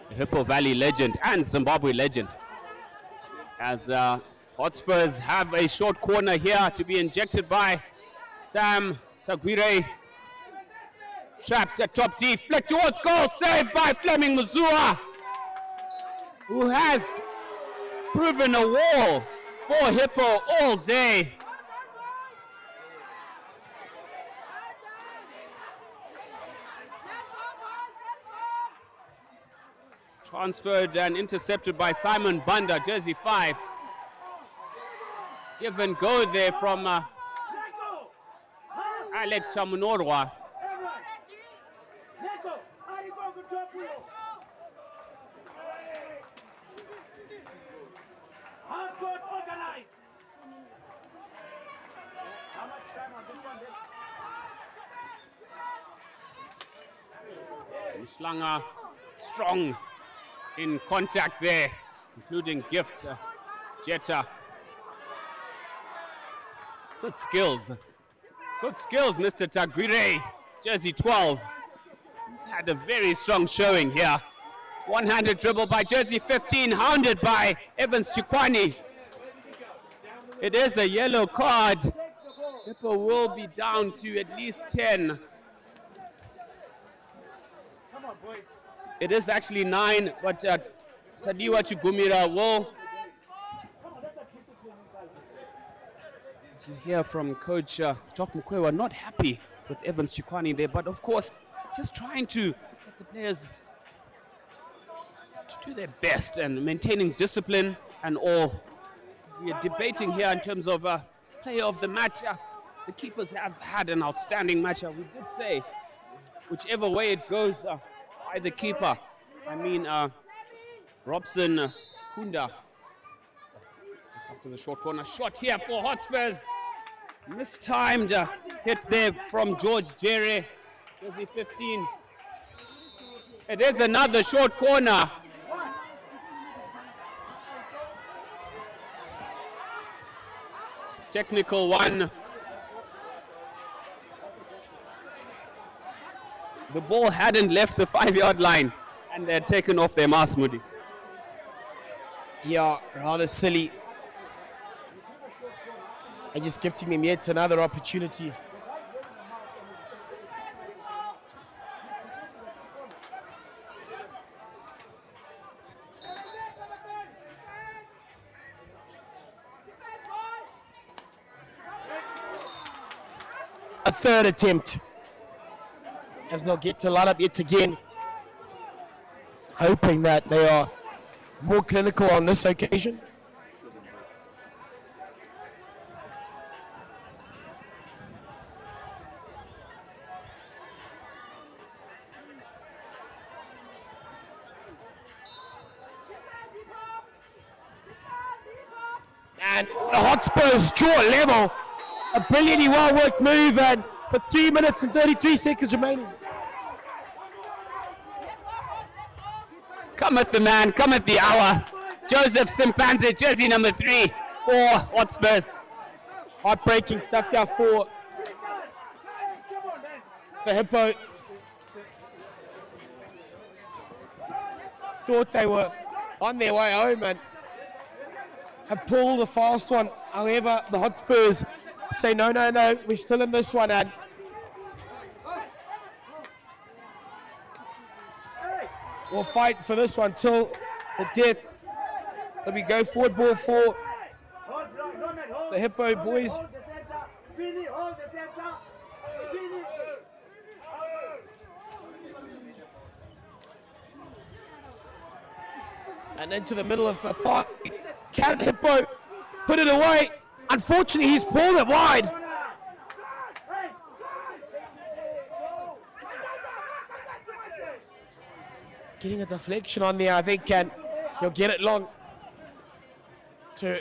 A: the Hippo Valley legend and Zimbabwe legend. As Hotspurs have a short corner here to be injected by Sam Tagwire. Trapped at top D, flick towards goal, saved by Fleming Muzua, who has proven a wall for Hippo all day. Transferred and intercepted by Simon Banda, jersey 5. Give and go there from Alec Chamunorwa. Schlanger strong in contact there, including Gift, Jetta. Good skills, Mr. Tagwire, jersey 12. He's had a very strong showing here. One-handed dribble by jersey 15, hounded by Evans Chikwani. It is a yellow card. Hippo will be down to at least 10. It is actually 9, but Tadiwa Chigumira will. As you hear from Coach Doc Mukwewa, not happy with Evans Chikwani there, but of course, just trying to get the players to do their best and maintaining discipline and all. As we are debating here in terms of player of the match, the keepers have had an outstanding match. We did say, whichever way it goes, by the keeper. I mean, Robson Kunda. Just after the short corner shot here for Hotspurs. Mistimed hit there from George Jerry, jersey 15. It is another short corner. Technical one. The ball hadn't left the 5-yard line and they're taken off their mask, Moody.
Q: Yeah, rather silly. And just gifting them yet another opportunity. A third attempt. As they'll get to line up yet again. Hoping that they are more clinical on this occasion. And the Hotspurs draw level. A brilliantly well-worked move, and with 3 minutes and 33 seconds remaining.
A: Cometh the man, cometh the hour. Joseph Simpanze, jersey number 3 for Hotspurs.
Q: Heartbreaking stuff here for the Hippo. Thought they were on their way home and have pulled a fast one. However, the Hotspurs say, no, we're still in this one, and we'll fight for this one till the death. Then we go forward ball for the Hippo boys. And into the middle of the park. Can Hippo put it away? Unfortunately, he's pulled it wide. Getting a deflection on there, I think, and he'll get it long to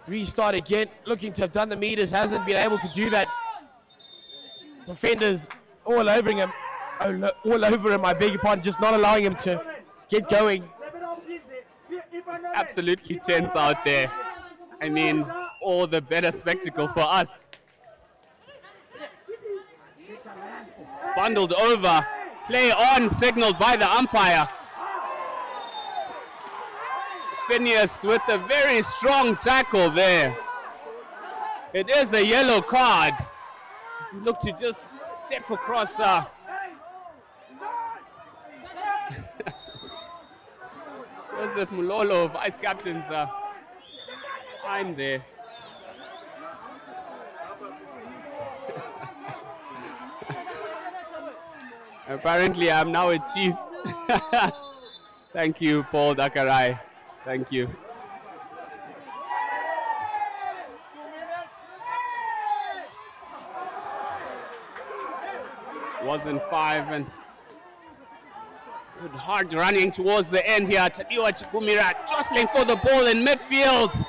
Q: restart again. Looking to have done the meters, hasn't been able to do that. Defenders all over him, I beg your pardon, just not allowing him to get going.
A: It's absolutely tense out there. I mean, all the better spectacle for us. Bundled over, play on, signaled by the umpire. Phineas with a very strong tackle there. It is a yellow card. As he looked to just step across. Joseph Mulolo, vice captain's time there. Apparently, I'm now a chief. Thank you, Paul Dakarai. Thank you. Wasn't 5 and good hard running towards the end here. Tadiwa Chikumira jostling for the ball in midfield.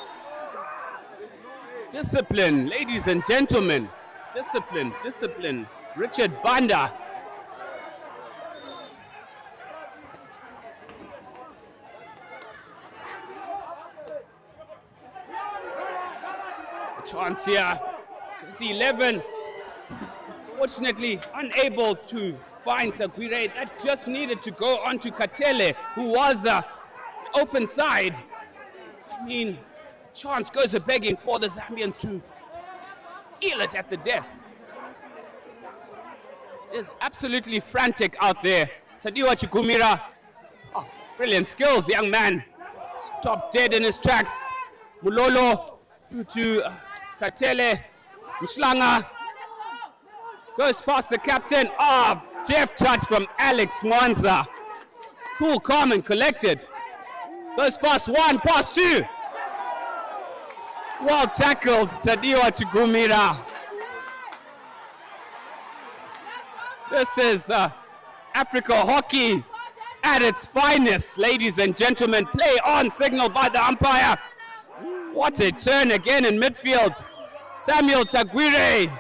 A: Discipline, ladies and gentlemen. Discipline, discipline. Richard Banda. A chance here. Jersey 11. Unfortunately, unable to find Taguire. That just needed to go on to Katele, who was open side. I mean, chance goes a-begging for the Zambians to steal it at the death. It is absolutely frantic out there. Tadiwa Chikumira. Oh, brilliant skills, young man. Stopped dead in his tracks. Mulolo through to Katele. Mshlanga. Goes past the captain. Ah, deft touch from Alex Mwanza. Cool, calm, and collected. Goes past 1, past 2. Well tackled, Tadiwa Chigumira. This is Africa hockey at its finest, ladies and gentlemen. Play on signal by the umpire. What a turn again in midfield. Samuel Taguire.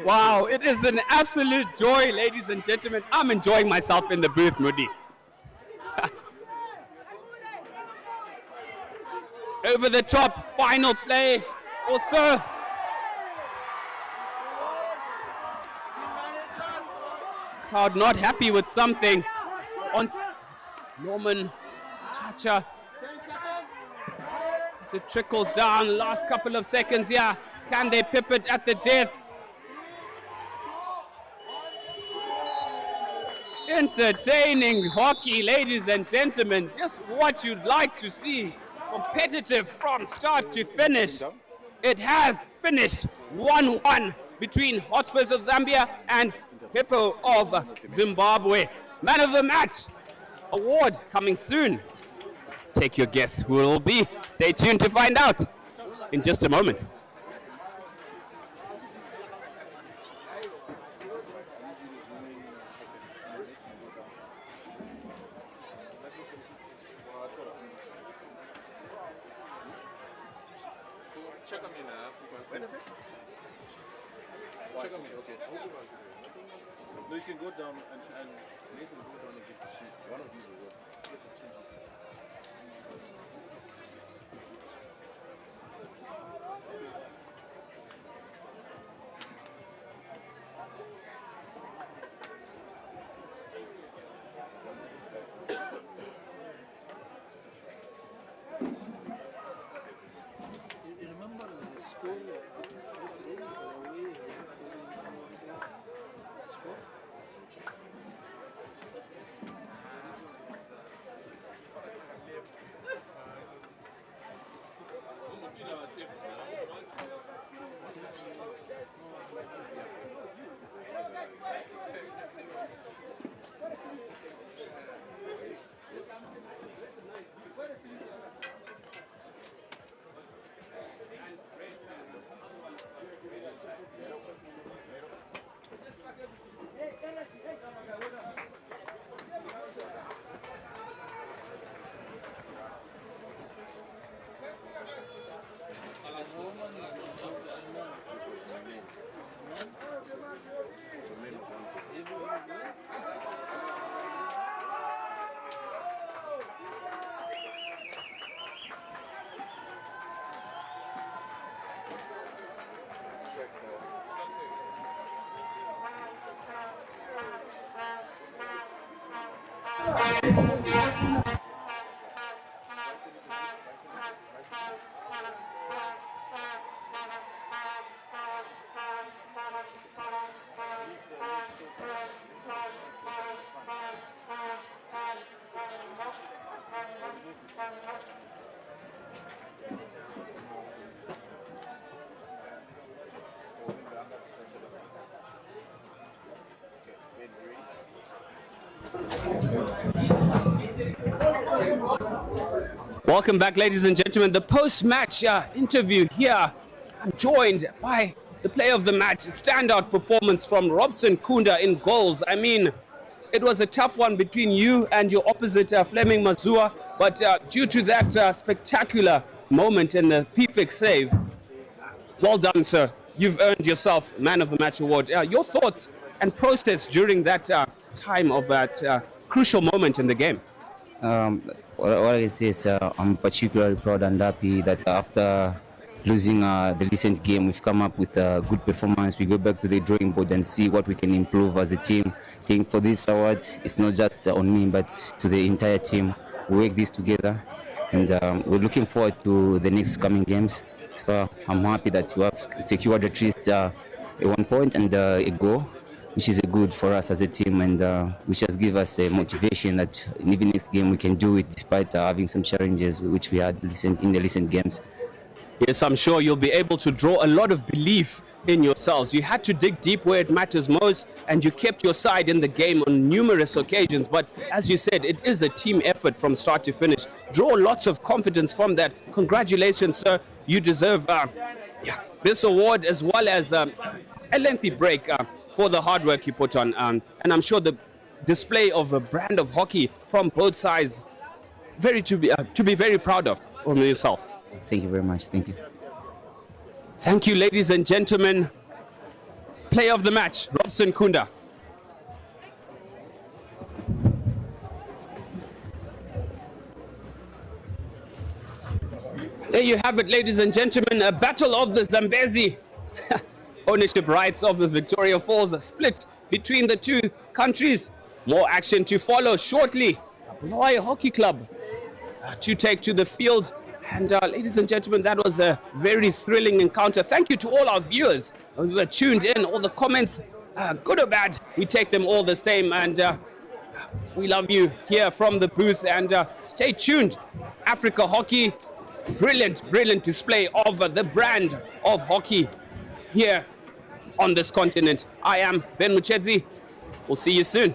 A: Wow, it is an absolute joy, ladies and gentlemen. I'm enjoying myself in the booth, Moody. Over the top, final play. Also, crowd not happy with something. On Norman Chacha. As it trickles down, last couple of seconds here. Can they pip it at the death? Entertaining hockey, ladies and gentlemen. Just what you'd like to see. Competitive from start to finish. It has finished 1-1 between Hotspurs of Zambia and Hippo of Zimbabwe. Man of the match award coming soon. Take your guess who it will be. Stay tuned to find out in just a moment.
P: Check on me now. When is it? Check on me, okay. No, you can go down and Nathan go down and get the sheet. One of these will work. Get the sheet.
A: Welcome back, ladies and gentlemen. The post-match interview here. I'm joined by the player of the match, standout performance from Robson Kunda in goals. I mean, it was a tough one between you and your opposite, Fleming Mazua, but due to that spectacular moment in the PFIC save, well done, sir. You've earned yourself Man of the Match award. Your thoughts and process during that time of that crucial moment in the game?
R: What I can say is I'm particularly proud and happy that after losing the recent game, we've come up with a good performance. We go back to the drawing board and see what we can improve as a team. I think for this award, it's not just on me, but to the entire team. We work this together, and we're looking forward to the next coming games. So I'm happy that we have secured at least a 1 point and a goal, which is good for us as a team, and which has given us a motivation that in the next game we can do it despite having some challenges which we had in the recent games.
A: Yes, I'm sure you'll be able to draw a lot of belief in yourselves. You had to dig deep where it matters most, and you kept your side in the game on numerous occasions. But as you said, it is a team effort from start to finish. Draw lots of confidence from that. Congratulations, sir. You deserve this award as well as a lengthy break for the hard work you put on. And I'm sure the display of a brand of hockey from both sides. To be very proud of yourself.
R: Thank you very much. Thank you.
A: Thank you, ladies and gentlemen. Player of the match, Robson Kunda. There you have it, ladies and gentlemen, a battle of the Zambezi. Ownership rights of the Victoria Falls are split between the two countries. More action to follow shortly. Bulawayo Hockey Club to take to the field. And ladies and gentlemen, that was a very thrilling encounter. Thank you to all our viewers who were tuned in. All the comments, good or bad, we take them all the same. And we love you here from the booth. And stay tuned. Africa Hockey, brilliant display of the brand of hockey here on this continent. I am Ben Muchedzi. We'll see you soon.